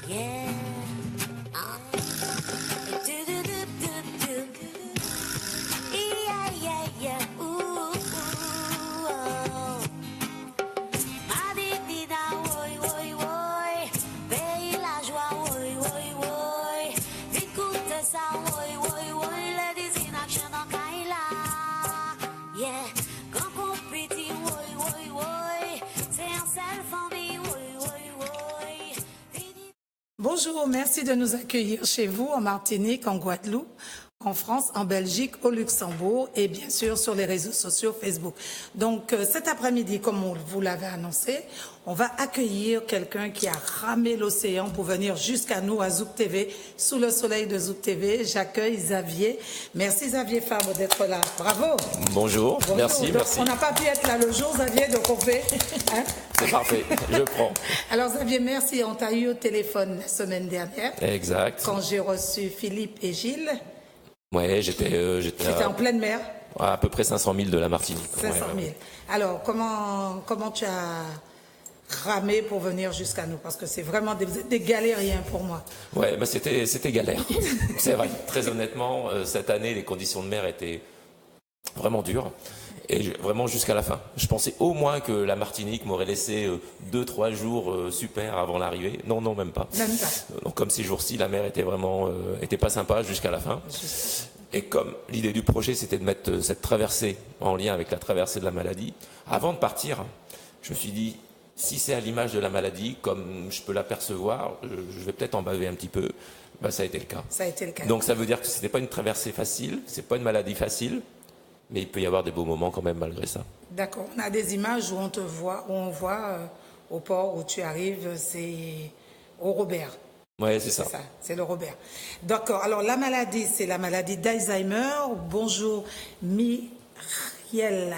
Yeah. Do-do-do-do-do. Yeah, yeah, yeah. Ooh, oh. Madinida, oi, oi, oi. Pays la joie, oi, oi, oi. Écoute ça, oi, oi, oi. Ladies in action dans Kaila. Yeah. Quand compétit, oi, oi, oi. C'est un seul famille, oi, oi, oi. Bonjour, merci de nous accueillir chez vous en Martinique, en Guadeloupe, en France, en Belgique, au Luxembourg et bien sûr sur les réseaux sociaux Facebook. Donc cet après-midi, comme vous l'avez annoncé, on va accueillir quelqu'un qui a ramé l'océan pour venir jusqu'à nous à Zouk TV, sous le soleil de Zouk TV. J'accueille Xavier. Merci Xavier Fabre d'être là. Bravo. Bonjour, merci, Donc, merci. on n'a pas pu être là le jour, Xavier, donc on fait... Hein? C'est parfait, je prends. Alors Xavier, merci. On t'a eu au téléphone la semaine dernière. Exact. Quand j'ai reçu Philippe et Gilles. Ouais, j'étais C'était en pleine mer. à peu près 500 000 de la Martinique. 500 000. Ouais. Alors, comment tu as ramé pour venir jusqu'à nous? Parce que c'est vraiment des galériens pour moi. Ouais, bah c'était galère. C'est vrai. Très honnêtement, cette année, les conditions de mer étaient vraiment dures. Et vraiment jusqu'à la fin. Je pensais au moins que la Martinique m'aurait laissé 2-3 jours super avant l'arrivée. Non, même pas. Même pas. Donc comme ces jours-ci, la mer était vraiment était pas sympa jusqu'à la fin. Et comme l'idée du projet, c'était de mettre cette traversée en lien avec la traversée de la maladie, avant de partir, je me suis dit, si c'est à l'image de la maladie, comme je peux l'apercevoir, je vais peut-être en baver un petit peu. Ben, ça a été le cas. Ça a été le cas. Donc ça veut dire que c'était pas une traversée facile, c'est pas une maladie facile, mais il peut y avoir des beaux moments quand même malgré ça. D'accord. On a des images où on voit au port où tu arrives, c'est au Robert. Ouais, c'est ça. C'est le Robert. D'accord. Alors la maladie, c'est la maladie d'Alzheimer. Bonjour Myriel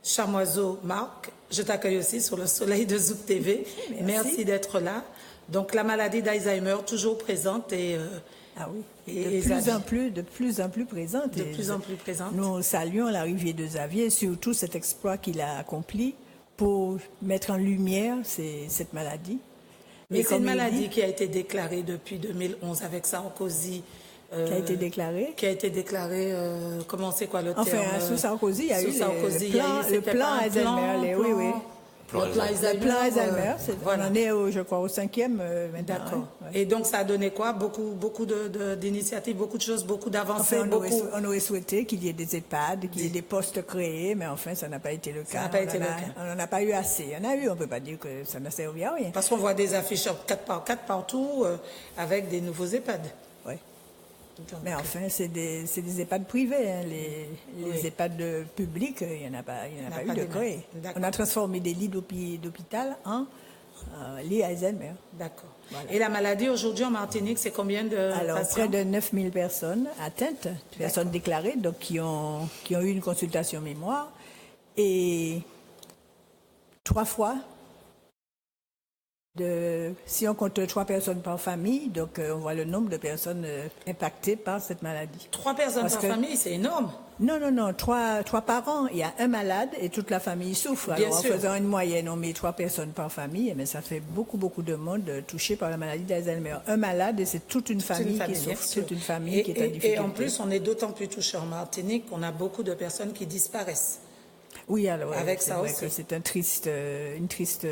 Chamoiseau-Marc. Je t'accueille aussi sur le soleil de Zouk TV. Merci d'être là. Donc la maladie d'Alzheimer toujours présente et ah oui. Et de plus en plus présente. De plus en plus présente. Nous saluons l'arrivée de Xavier, surtout cet exploit qu'il a accompli pour mettre en lumière cette maladie. Mais c'est une maladie qui a été déclarée depuis 2011 avec Sarkozy. Qui a été déclarée. Qui a été déclarée, comment c'est quoi le terme? Enfin, sous Sarkozy, il y a eu le plan Alzheimer. Oui. Le plan Alzheimer, voilà. On en est, je crois, au 5e maintenant. D'accord. Hein. Et donc, ça a donné quoi? Beaucoup d'initiatives, beaucoup de choses, beaucoup d'avancées. Enfin, on aurait souhaité qu'il y ait des EHPAD, qu'il y ait des postes créés, mais enfin, ça n'a pas été le cas. Ça n'a pas été le cas. On n'en a pas eu assez. Il y en a eu, on ne peut pas dire que ça n'a servi à rien. Parce qu'on voit des affiches 4x4 partout avec des nouveaux EHPAD. Oui. Donc, mais enfin, c'est des EHPAD privés. Hein. Les EHPAD publics, il n'y en a pas eu de créé. On a transformé des lits d'hôpital en lits Alzheimer. D'accord. Voilà. Et la maladie aujourd'hui en Martinique, c'est combien de Alors, patients? près de 9000 personnes atteintes, personnes déclarées, donc qui ont eu une consultation mémoire. Et 3 fois, si on compte 3 personnes par famille, donc on voit le nombre de personnes impactées par cette maladie. 3 personnes par famille, c'est énorme. Non, 3 par an. Il y a un malade et toute la famille souffre. Bien Alors, sûr. en faisant une moyenne, on met 3 personnes par famille, mais ça fait beaucoup de monde touché par la maladie d'Alzheimer. Un malade et c'est toute une famille qui souffre, toute une famille qui est en difficulté. Et en plus, on est d'autant plus touché en Martinique qu'on a beaucoup de personnes qui disparaissent. Oui, alors avec c'est ça vrai aussi. que c'est une triste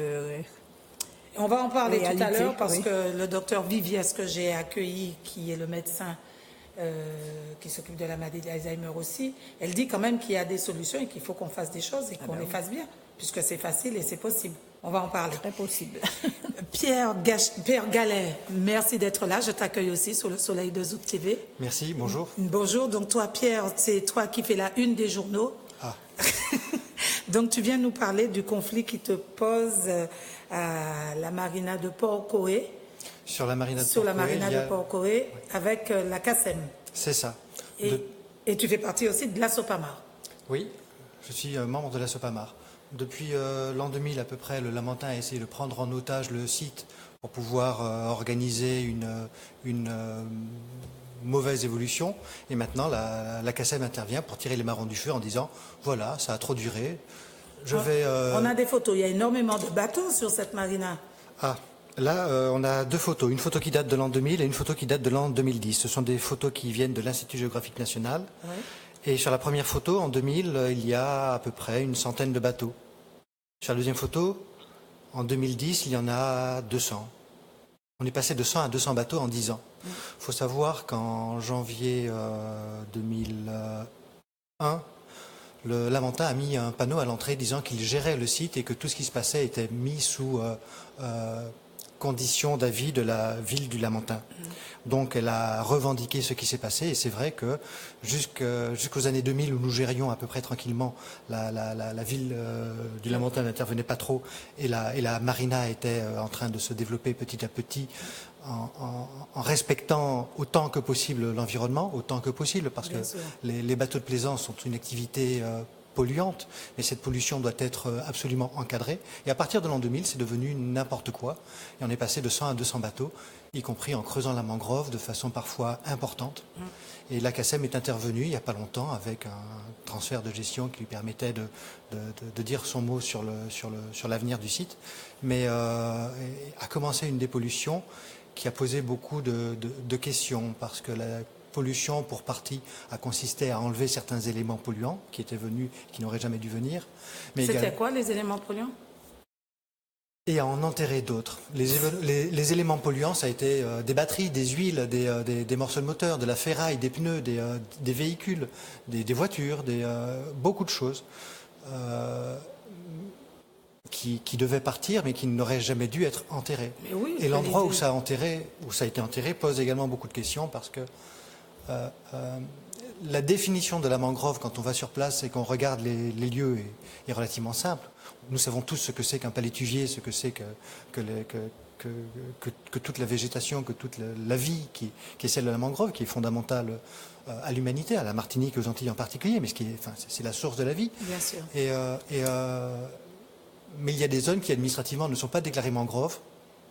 on va en parler réalité, tout à l'heure parce oui. que le docteur Viviès que j'ai accueilli, qui est le médecin qui s'occupe de la maladie d'Alzheimer aussi, elle dit quand même qu'il y a des solutions et qu'il faut qu'on fasse des choses et qu'on les fasse bien, puisque c'est facile et c'est possible. On va en parler. Très possible. Pierre Gallet, merci d'être là. Je t'accueille aussi sur le soleil de Zouk TV. Merci, bonjour. Bonjour. Donc toi, Pierre, c'est toi qui fais la une des journaux. Ah. Donc tu viens nous parler du conflit qui te pose à la marina de Port-Coé. Sur la marina de Sur Port-Coé, la marina de Port-Coé, avec la CACEM. C'est ça. Et tu fais partie aussi de la SOPAMAR. Oui, je suis membre de la SOPAMAR. Depuis l'an 2000 à peu près, le Lamentin a essayé de prendre en otage le site pour pouvoir organiser une mauvaise évolution. Et maintenant, la CACEM intervient pour tirer les marrons du feu en disant « Voilà, ça a trop duré. On a des photos. Il y a énormément de bateaux sur cette marina. Ah, Là, on a deux photos. Une photo qui date de l'an 2000 et une photo qui date de l'an 2010. Ce sont des photos qui viennent de l'Institut géographique national. Oui. Et sur la première photo, en 2000, il y a à peu près une centaine de bateaux. Sur la deuxième photo, en 2010, il y en a 200. On est passé de 100 à 200 bateaux en 10 ans. Il faut savoir qu'en janvier 2001, le Lamentin a mis un panneau à l'entrée disant qu'il gérait le site et que tout ce qui se passait était mis sous condition d'avis de la ville du Lamentin. Donc elle a revendiqué ce qui s'est passé et c'est vrai que jusqu'aux années 2000 où nous gérions à peu près tranquillement, la ville du Lamentin n'intervenait pas trop et la marina était en train de se développer petit à petit en respectant autant que possible l'environnement, autant que possible, parce que les bateaux de plaisance sont une activité polluante, mais cette pollution doit être absolument encadrée. Et à partir de l'an 2000, c'est devenu n'importe quoi. Et on est passé de 100 à 200 bateaux, y compris en creusant la mangrove de façon parfois importante. Et l'ACASEM est intervenu il n'y a pas longtemps avec un transfert de gestion qui lui permettait de dire son mot sur l'avenir du site, mais a commencé une dépollution qui a posé beaucoup de questions, parce que la pollution, pour partie, a consisté à enlever certains éléments polluants qui étaient venus, qui n'auraient jamais dû venir. C'était quoi les éléments polluants? Et à en enterrer d'autres. Les éléments polluants, ça a été des batteries, des huiles, des morceaux de moteur, de la ferraille, des pneus, des véhicules, des voitures, beaucoup de choses qui devaient partir, mais qui n'auraient jamais dû être enterrées. Oui, et l'endroit où ça a été enterré pose également beaucoup de questions, parce que la définition de la mangrove, quand on va sur place et qu'on regarde les lieux, est relativement simple. Nous savons tous ce que c'est qu'un palétuvier, ce que c'est que toute la végétation, que toute la vie qui est celle de la mangrove, qui est fondamentale à l'humanité, à la Martinique, aux Antilles en particulier, mais c'est la source de la vie. Bien sûr. Mais il y a des zones qui administrativement ne sont pas déclarées mangroves,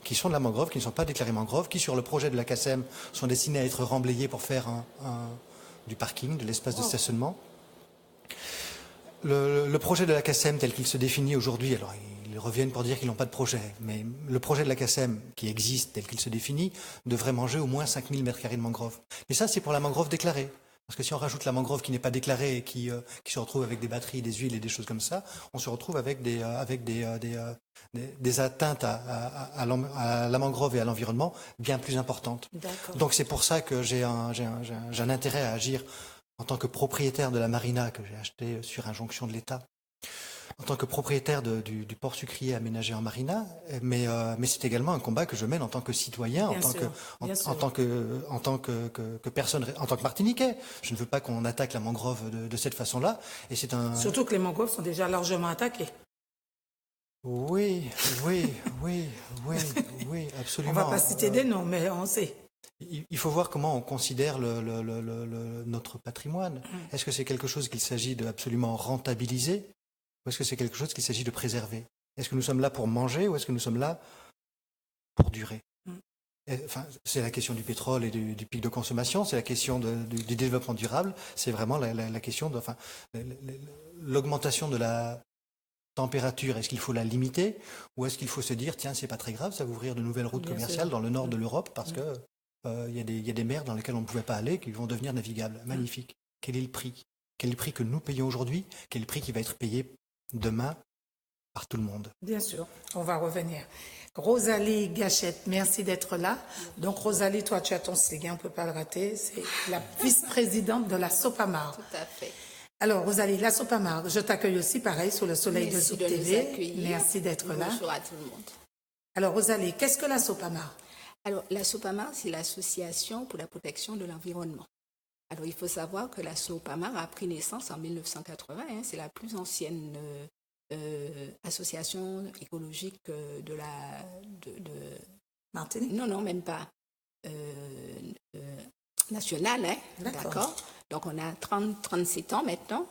qui sont de la mangrove, qui ne sont pas déclarées mangroves, qui sur le projet de la CASEM sont destinées à être remblayées pour faire du parking, de l'espace de stationnement. Le projet de la CASEM tel qu'il se définit aujourd'hui, alors ils reviennent pour dire qu'ils n'ont pas de projet, mais le projet de la CASEM qui existe tel qu'il se définit devrait manger au moins 5000 m² de mangrove. Mais ça, c'est pour la mangrove déclarée. Parce que si on rajoute la mangrove qui n'est pas déclarée et qui se retrouve avec des batteries, des huiles et des choses comme ça, on se retrouve avec des atteintes à la mangrove et à l'environnement bien plus importantes. Donc c'est pour ça que j'ai un intérêt à agir en tant que propriétaire de la marina que j'ai acheté sur injonction de l'État, en tant que propriétaire du port sucrier aménagé en marina, mais c'est également un combat que je mène en tant que citoyen, en tant que personne, en tant que Martiniquais. Je ne veux pas qu'on attaque la mangrove de cette façon-là. Et c'est surtout que les mangroves sont déjà largement attaquées. Oui, absolument. On ne va pas citer des noms, mais on sait. Il faut voir comment on considère notre patrimoine. Est-ce que c'est quelque chose qu'il s'agit de absolument rentabiliser, ou est-ce que c'est quelque chose qu'il s'agit de préserver? Est-ce que nous sommes là pour manger, ou est-ce que nous sommes là pour durer? Enfin, c'est la question du pétrole et du pic de consommation, c'est la question du développement durable, c'est vraiment la question de l'augmentation de la température. Est-ce qu'il faut la limiter, ou est-ce qu'il faut se dire, tiens, c'est pas très grave, ça va ouvrir de nouvelles routes commerciales dans le nord de l'Europe, parce que il y a des mers dans lesquelles on ne pouvait pas aller, qui vont devenir navigables. Magnifique. Quel est le prix? Quel est le prix que nous payons aujourd'hui? Quel est le prix qui va être payé demain par tout le monde? Bien sûr, on va revenir. Rosalie Gachette, merci d'être là. Donc Rosalie, toi tu as ton slogan, on ne peut pas le rater, c'est la vice-présidente de la SOPAMAR. Tout à fait. Alors Rosalie, la SOPAMAR, je t'accueille aussi pareil sur le soleil de Zouk TV. Merci d'être là. Bonjour à tout le monde. Alors Rosalie, qu'est-ce que la SOPAMAR? Alors la SOPAMAR, c'est l'association pour la protection de l'environnement. Alors il faut savoir que la SOPAMAR a pris naissance en 1980, c'est la plus ancienne association écologique de Martinique? Non, même pas. Nationale, d'accord. Donc on a 37 ans maintenant,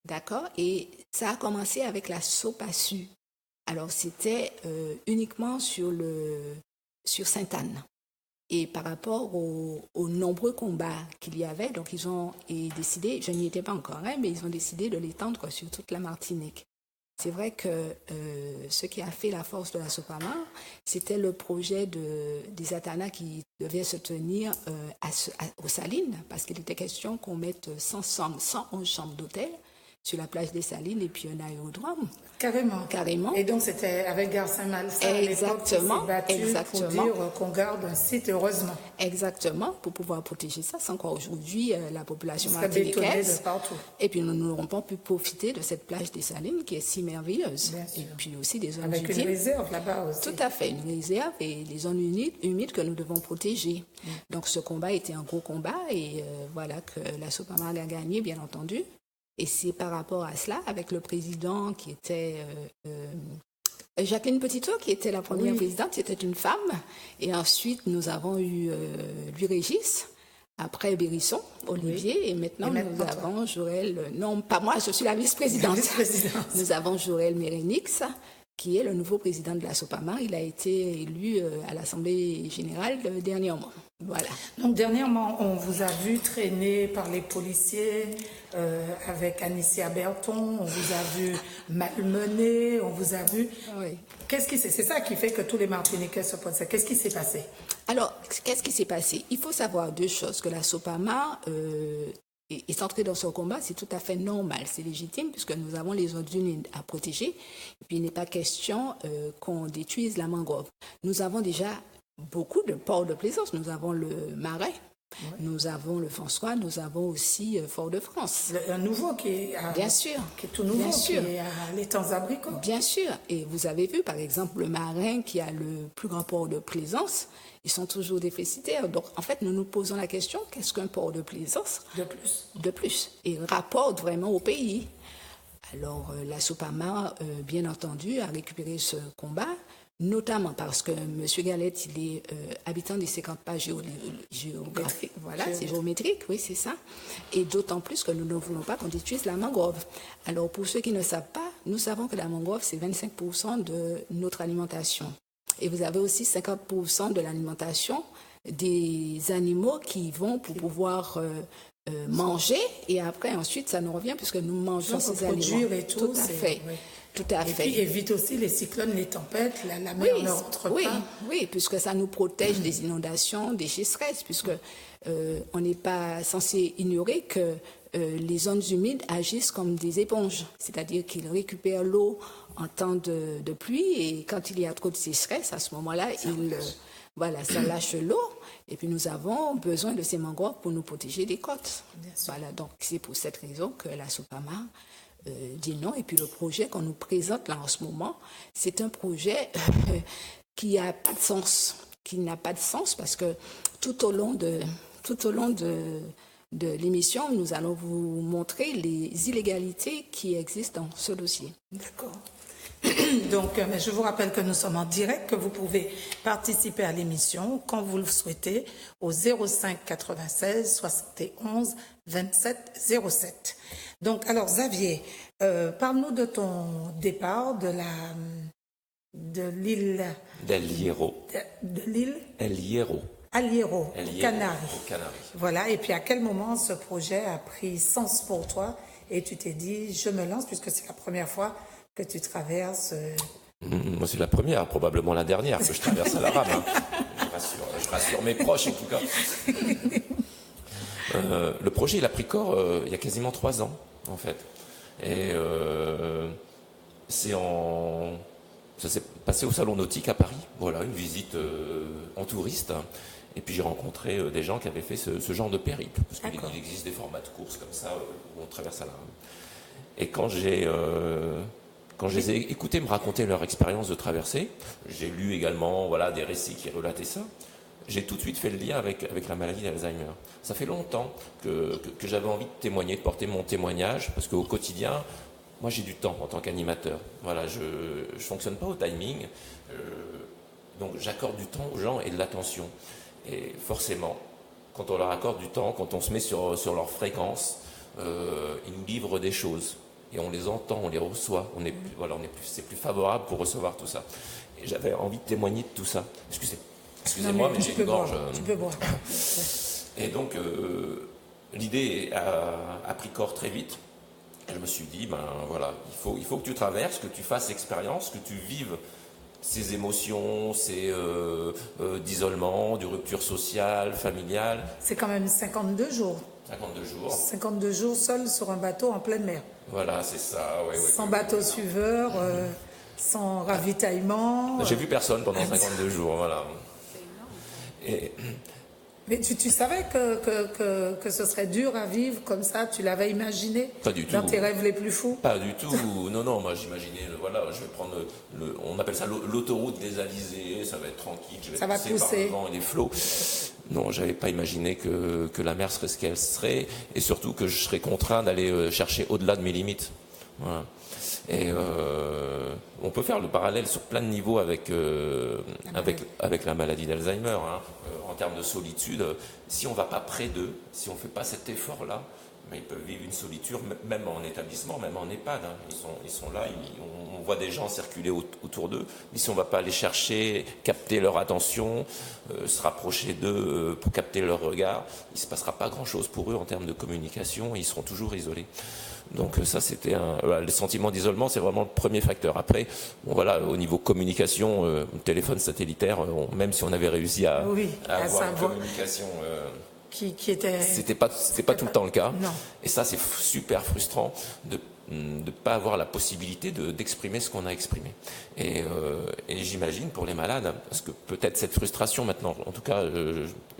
d'accord. Et ça a commencé avec la SOPASU. Alors c'était uniquement sur Sainte-Anne. Et par rapport aux nombreux combats qu'il y avait, donc ils ont décidé, je n'y étais pas encore, mais ils ont décidé de l'étendre sur toute la Martinique. c'est vrai que ce qui a fait la force de la SOPAMA, c'était le projet des Atana qui devait se tenir aux Salines, parce qu'il était question qu'on mette 111 chambres d'hôtel sur la plage des Salines et puis un aérodrome. Carrément. Et donc, c'était avec Gare Saint-Malsain à l'époque qui s'est battu pour dire qu'on garde un site, heureusement. Exactement, pour pouvoir protéger ça. C'est encore aujourd'hui la population martiniquaise. Et puis, nous n'aurons pas pu profiter de cette plage des Salines qui est si merveilleuse. Et puis aussi des zones avec une réserve là-bas aussi. Tout à fait, une réserve et les zones humides que nous devons protéger. Donc, ce combat était un gros combat et voilà que la SOPAMA a gagné, bien entendu. Et c'est par rapport à cela, avec le président qui était Jacqueline Petittot, qui était la première présidente, c'était une femme. Et ensuite, nous avons eu Louis Régis, après Bérisson, Olivier, et maintenant nous avons Jorel, non pas moi, je suis la vice-présidente. Nous avons Jorel Mérénix, qui est le nouveau président de la SOPAMA. Il a été élu à l'Assemblée générale dernièrement. Voilà. Donc dernièrement, on vous a vu traîner par les policiers avec Anicia Berton, on vous a vu malmener, on vous a vu... Oui. C'est ça qui fait que tous les Martiniquais se posent ça. Qu'est-ce qui s'est passé? Alors, qu'est-ce qui s'est passé? Il faut savoir deux choses, que la SOPAMA... est entrée dans ce combat, c'est tout à fait normal, c'est légitime, puisque nous avons les zones humides à protéger. Et puis, il n'est pas question qu'on détruise la mangrove. Nous avons déjà beaucoup de ports de plaisance. Nous avons le Marais, nous avons le François, nous avons aussi Fort-de-France. Un nouveau qui est, bien sûr, qui est tout nouveau, bien sûr. Qui est à l'Étang-Abricot. Bien sûr. Et vous avez vu, par exemple, le Marin, qui a le plus grand port de plaisance, ils sont toujours déficitaires. Donc, en fait, nous nous posons la question, qu'est-ce qu'un port de plaisance? De plus. Et rapporte vraiment au pays. Alors, la SOPAMA, bien entendu, a récupéré ce combat, notamment parce que M. Galette, il est habitant des 50 pas géographiques. Voilà, c'est géométrique, oui, c'est ça. Et d'autant plus que nous ne voulons pas qu'on détruise la mangrove. Alors, pour ceux qui ne savent pas, nous savons que la mangrove, c'est 25% de notre alimentation. Et vous avez aussi 50% de l'alimentation des animaux qui vont pour pouvoir manger. Et après, ensuite, ça nous revient puisque nous mangeons ces aliments. Et tout à fait. Oui. Tout à fait. Et puis évite aussi les cyclones, les tempêtes, la mer ne rentre pas. Oui, puisque ça nous protège des inondations, des sécheresses, puisque on n'est pas censé ignorer que les zones humides agissent comme des éponges, c'est-à-dire qu'ils récupèrent l'eau en temps de pluie et quand il y a trop de sécheresse, à ce moment-là, ça lâche l'eau et puis nous avons besoin de ces mangroves pour nous protéger des côtes. Voilà, donc c'est pour cette raison que la SOPAMA dit non. Et puis le projet qu'on nous présente là en ce moment, c'est un projet qui n'a pas de sens, parce que tout au long de l'émission, nous allons vous montrer les illégalités qui existent dans ce dossier. D'accord. Donc, je vous rappelle que nous sommes en direct, que vous pouvez participer à l'émission quand vous le souhaitez au 05 96 71 27 07. Donc, alors Xavier, parle-nous de ton départ de l'île... Del Hierro. De l'île El Hierro. Al Hierro, Canaries. Canaries. Voilà, et puis à quel moment ce projet a pris sens pour toi et tu t'es dit, je me lance, puisque c'est la première fois que tu traverses... Moi, c'est la première, probablement la dernière que je traverse à la rame. Hein. Je rassure mes proches, en tout cas. Le projet, il a pris corps il y a quasiment 3 ans, en fait. Et ça s'est passé au Salon Nautique à Paris. Voilà, une visite en touriste. Et puis j'ai rencontré des gens qui avaient fait ce genre de périple. Parce qu'il existe des formats de courses comme ça où on traverse à la rame. Et quand je les ai écoutés me raconter leur expérience de traversée, j'ai lu également des récits qui relataient ça. J'ai tout de suite fait le lien avec la maladie d'Alzheimer. Ça fait longtemps que j'avais envie de témoigner, de porter mon témoignage, parce qu'au quotidien, moi j'ai du temps en tant qu'animateur. Voilà, je ne fonctionne pas au timing, donc j'accorde du temps aux gens et de l'attention. Et forcément, quand on leur accorde du temps, quand on se met sur leur fréquence, ils nous livrent des choses. Et on les entend, on les reçoit, c'est plus favorable pour recevoir tout ça. Et j'avais envie de témoigner de tout ça. Excusez-moi, mais j'ai une gorge. Tu peux boire. Et donc, l'idée a pris corps très vite. je me suis dit, ben voilà, il faut que tu traverses, que tu fasses l'expérience, que tu vives ces émotions, d'isolement, de rupture sociale, familiale. C'est quand même 52 jours. 52 jours. 52 jours seul sur un bateau en pleine mer. Voilà, c'est ça. Ouais, sans bateau suiveur, sans ravitaillement. J'ai vu personne pendant 52 jours, voilà. Et... Mais tu savais que ce serait dur à vivre comme ça? Tu l'avais imaginé? Pas du tout. Dans tes rêves les plus fous? Pas du tout. Non, moi j'imaginais, voilà, je vais prendre on appelle ça l'autoroute des Alizés, ça va être tranquille, je vais passer par le vent et les flots. Non, j'avais pas imaginé que la mer serait ce qu'elle serait, et surtout que je serais contraint d'aller chercher au-delà de mes limites. Voilà. Et on peut faire le parallèle sur plein de niveaux avec la maladie d'Alzheimer. Hein. En termes de solitude, si on ne va pas près d'eux, si on ne fait pas cet effort-là, mais ils peuvent vivre une solitude, même en établissement, même en EHPAD. Hein. Ils sont là, on voit des gens circuler autour d'eux, mais si on ne va pas les chercher, capter leur attention, se rapprocher d'eux pour capter leur regard, il ne se passera pas grand-chose pour eux en termes de communication, et ils seront toujours isolés. Donc ça, c'était le sentiment d'isolement, c'est vraiment le premier facteur. Après, bon, voilà, au niveau communication, téléphone satellitaire, même si on avait réussi à avoir une communication qui était... C'était pas tout le temps le cas. Non. Et ça, c'est super frustrant de ne pas avoir la possibilité d'exprimer ce qu'on a exprimé. Et j'imagine pour les malades, parce que peut-être cette frustration maintenant, en tout cas,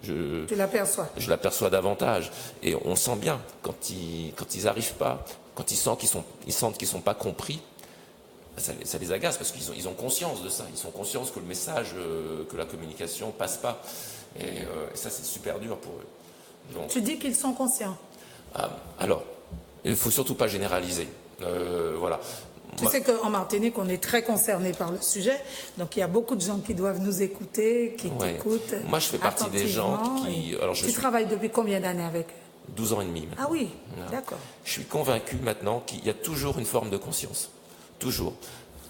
tu l'aperçois. Je l'aperçois davantage. Et on sent bien quand ils arrivent pas, quand ils sentent qu'ils sont pas compris, ça les agace parce qu'ils ont conscience de ça. Ils sont conscients que le message, que la communication passe pas. Et ça, c'est super dur pour eux. Donc, tu dis qu'ils sont conscients. Alors, il ne faut surtout pas généraliser. Voilà. Tu sais qu'en Martinique, on est très concerné par le sujet. Donc, il y a beaucoup de gens qui doivent nous écouter, qui t'écoutent. Moi, je fais partie des gens qui... Tu travailles depuis combien d'années avec eux? 12 ans et demi. Maintenant. Ah oui, d'accord. Je suis convaincu maintenant qu'il y a toujours une forme de conscience. Toujours.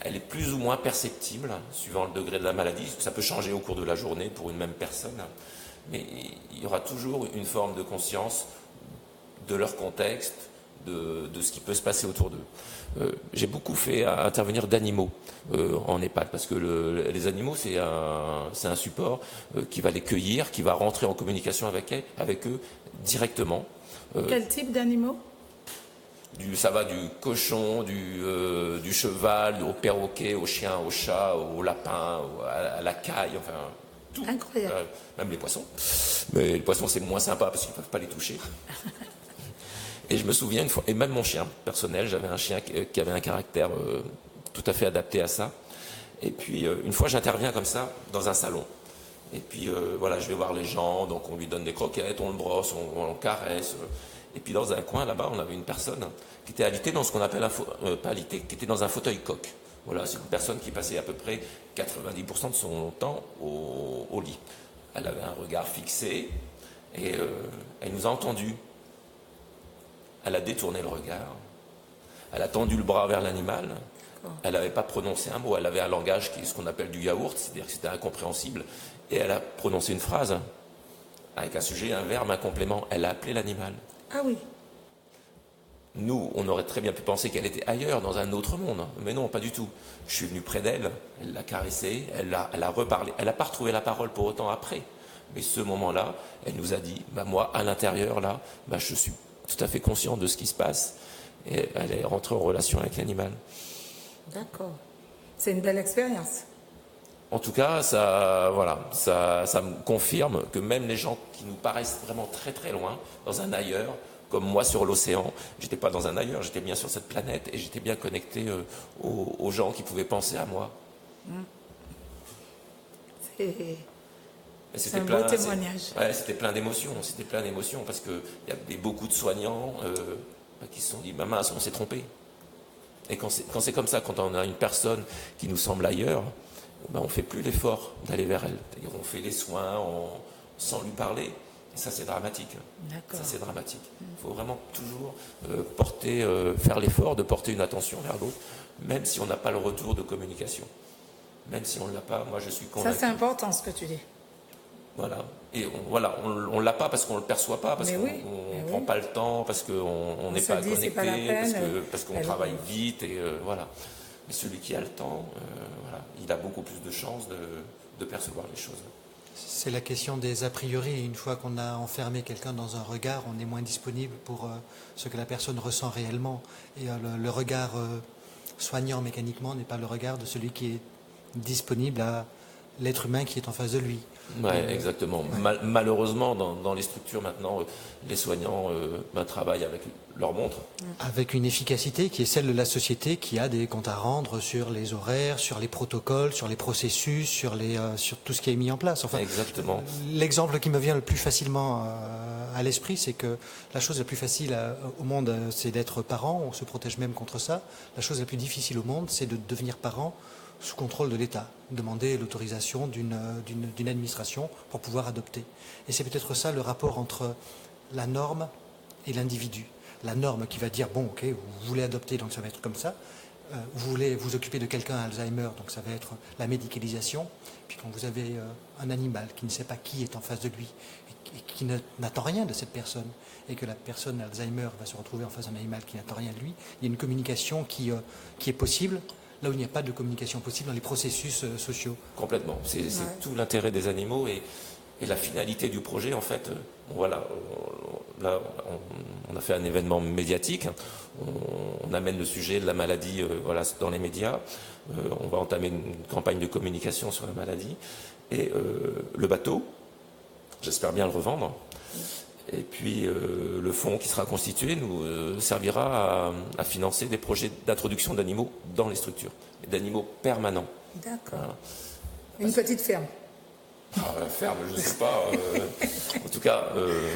Elle est plus ou moins perceptible, suivant le degré de la maladie. Ça peut changer au cours de la journée pour une même personne. Mais il y aura toujours une forme de conscience de leur contexte, de ce qui peut se passer autour d'eux. J'ai beaucoup fait intervenir d'animaux en EHPAD, parce que les animaux, c'est un support qui va les cueillir, qui va rentrer en communication avec eux directement. Quel type d'animaux? Ça va du cochon, du cheval, au perroquet, au chien, au chat, au lapin, à la caille, enfin tout. Incroyable. Même les poissons. Mais les poissons, c'est moins sympa parce qu'ils ne peuvent pas les toucher. Et je me souviens une fois, et même mon chien personnel, j'avais un chien qui avait un caractère tout à fait adapté à ça. Et puis une fois, j'interviens comme ça dans un salon. Et puis voilà, je vais voir les gens, donc on lui donne des croquettes, on le brosse, on le caresse. Et puis dans un coin là-bas, on avait une personne qui était alitée dans ce qu'on appelle qui était dans un fauteuil coq. Voilà, c'est une personne qui passait à peu près 90% de son temps au lit. Elle avait un regard fixé et elle nous a entendus. Elle a détourné le regard. Elle a tendu le bras vers l'animal. Elle n'avait pas prononcé un mot. Elle avait un langage qui est ce qu'on appelle du yaourt, c'est-à-dire que c'était incompréhensible. Et elle a prononcé une phrase avec un sujet, un verbe, un complément. Elle a appelé l'animal. Ah oui. Nous, on aurait très bien pu penser qu'elle était ailleurs, dans un autre monde. Mais non, pas du tout. Je suis venu près d'elle, elle l'a caressée, elle a reparlé. Elle n'a pas retrouvé la parole pour autant après. Mais ce moment-là, elle nous a dit, moi, à l'intérieur, là, je suis tout à fait conscient de ce qui se passe. Et elle est rentrée en relation avec l'animal. D'accord. C'est une belle expérience. En tout cas, ça me confirme que même les gens qui nous paraissent vraiment très très loin, dans un ailleurs, comme moi sur l'océan, j'étais pas dans un ailleurs, j'étais bien sur cette planète et j'étais bien connecté aux gens qui pouvaient penser à moi. C'est un beau témoignage. C'était plein d'émotions, parce qu'il y avait beaucoup de soignants qui se sont dit, mince, on s'est trompé. Et quand c'est comme ça, quand on a une personne qui nous semble ailleurs, on ne fait plus l'effort d'aller vers elle. C'est-à-dire on fait les soins sans lui parler. Et ça, c'est dramatique. D'accord. Ça, c'est dramatique. Il faut vraiment toujours faire l'effort de porter une attention vers l'autre, même si on n'a pas le retour de communication. Même si on ne l'a pas, moi, je suis convaincu. Ça, c'est important, ce que tu dis. Voilà. Et on l'a pas parce qu'on le perçoit pas, parce Mais qu'on oui, ne prend pas le temps, parce qu'on n'est se pas dit, connecté, c'est pas la peine, parce qu'on travaille vite, et voilà. Mais celui qui a le temps, voilà, il a beaucoup plus de chances de percevoir les choses. C'est la question des a priori. Une fois qu'on a enfermé quelqu'un dans un regard, on est moins disponible pour ce que la personne ressent réellement. Et le regard soignant mécaniquement n'est pas le regard de celui qui est disponible à l'être humain qui est en face de lui. Oui, exactement. Ouais. Malheureusement, dans les structures maintenant, les soignants travaillent avec leur montre. Avec une efficacité qui est celle de la société, qui a des comptes à rendre sur les horaires, sur les protocoles, sur les processus, sur tout ce qui est mis en place. Enfin, exactement. L'exemple qui me vient le plus facilement à l'esprit, c'est que la chose la plus facile au monde, c'est d'être parent. On se protège même contre ça. La chose la plus difficile au monde, c'est de devenir parent sous contrôle de l'État, demander l'autorisation d'une administration pour pouvoir adopter. Et c'est peut-être ça le rapport entre la norme et l'individu. La norme qui va dire, bon, ok, vous voulez adopter, donc ça va être comme ça. Vous voulez vous occuper de quelqu'un à Alzheimer, donc ça va être la médicalisation. Puis quand vous avez un animal qui ne sait pas qui est en face de lui et qui n'attend rien de cette personne, et que la personne Alzheimer va se retrouver en face d'un animal qui n'attend rien de lui, il y a une communication qui est possible, là où il n'y a pas de communication possible dans les processus sociaux. Complètement. C'est tout l'intérêt des animaux et la finalité du projet, en fait. Voilà, là, on a fait un événement médiatique. On amène le sujet de la maladie dans les médias. On va entamer une campagne de communication sur la maladie. Et le bateau, j'espère bien le revendre. Et puis le fonds qui sera constitué nous servira à financer des projets d'introduction d'animaux dans les structures, d'animaux permanents. D'accord. Voilà. Une petite ferme. La ferme, je ne sais pas. En tout cas.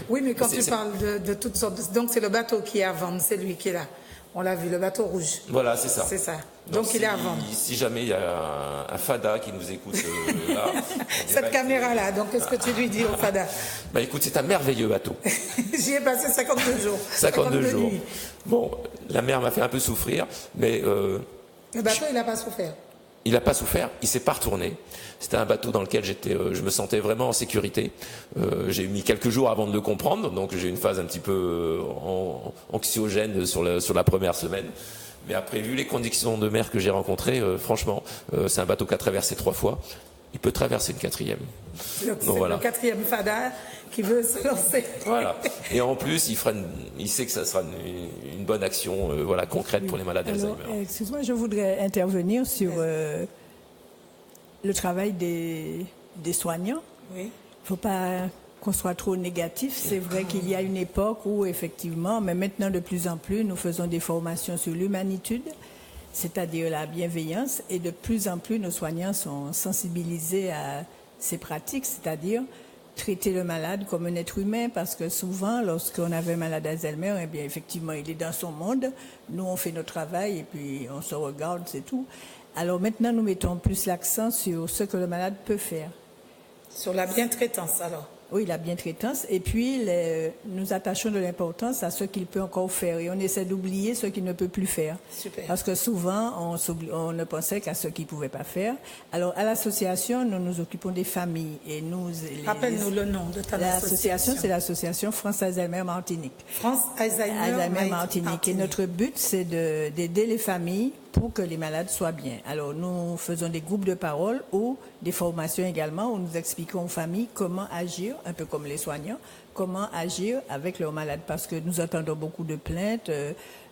Oui, mais quand tu parles de toutes sortes. Donc c'est le bateau qui est à vendre, c'est lui qui est là. On l'a vu, le bateau rouge. Voilà, c'est ça. C'est ça. Donc il est à vendre. Si jamais il y a un FADA qui nous écoute là. Cette caméra-là, donc qu'est-ce que tu lui dis au FADA? Bah écoute, c'est un merveilleux bateau. J'y ai passé 52 jours. 52 jours. Nuits. Bon, la mer m'a fait un peu souffrir, mais. Le bateau, il n'a pas souffert. Il n'a pas souffert, il s'est pas retourné. C'était un bateau dans lequel je me sentais vraiment en sécurité. J'ai mis quelques jours avant de le comprendre, donc j'ai eu une phase un petit peu anxiogène sur la première semaine. Mais après, vu les conditions de mer que j'ai rencontrées, franchement, c'est un bateau qui a traversé 3 fois. Il peut traverser une 4e. Donc c'est voilà. Le 4e FADA qui veut se lancer. Voilà. Et en plus, il sait que ça sera une bonne action concrète pour les malades d'Alzheimer. Excuse-moi, je voudrais intervenir sur le travail des soignants. Oui. Il ne faut pas qu'on soit trop négatif. C'est vrai qu'il y a une époque où, effectivement, mais maintenant de plus en plus, nous faisons des formations sur l'humanitude, c'est-à-dire la bienveillance, et de plus en plus, nos soignants sont sensibilisés à ces pratiques, c'est-à-dire traiter le malade comme un être humain, parce que souvent, lorsqu'on avait un malade d'Alzheimer, eh bien, effectivement, il est dans son monde, nous, on fait notre travail, et puis on se regarde, c'est tout. Alors maintenant, nous mettons plus l'accent sur ce que le malade peut faire. Sur la bientraitance, alors. Oui, la bientraitance. Et puis, nous attachons de l'importance à ce qu'il peut encore faire. Et on essaie d'oublier ce qu'il ne peut plus faire. Super. Parce que souvent, on ne pensait qu'à ce qu'il ne pouvait pas faire. Alors, à l'association, nous nous occupons des familles. Et rappelle-nous le nom de ta association. L'association, c'est l'association France Alzheimer Martinique. France Alzheimer Martinique. Et notre but, c'est d'aider les familles pour que les malades soient bien. Alors, nous faisons des groupes de parole ou des formations également où nous expliquons aux familles comment agir, un peu comme les soignants, comment agir avec leurs malades. Parce que nous entendons beaucoup de plaintes.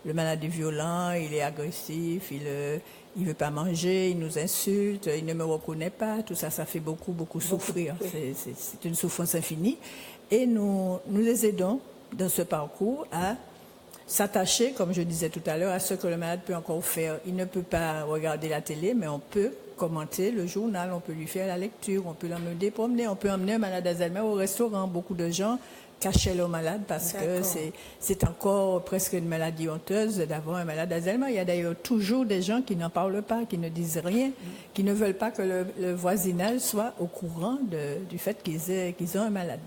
Le malade est violent, il est agressif, il veut pas manger, il nous insulte, il ne me reconnaît pas. Tout ça, ça fait beaucoup souffrir. Oui. C'est une souffrance infinie. Et nous les aidons dans ce parcours à s'attacher, comme je disais tout à l'heure, à ce que le malade peut encore faire. Il ne peut pas regarder la télé, mais on peut commenter le journal, on peut lui faire la lecture, on peut l'emmener promener, on peut emmener un malade d'Alzheimer au restaurant. Beaucoup de gens cachaient leurs malades parce que c'est encore presque une maladie honteuse d'avoir un malade d'Alzheimer. Il y a d'ailleurs toujours des gens qui n'en parlent pas, qui ne disent rien, qui ne veulent pas que le voisinage soit au courant du fait qu'ils ont un malade.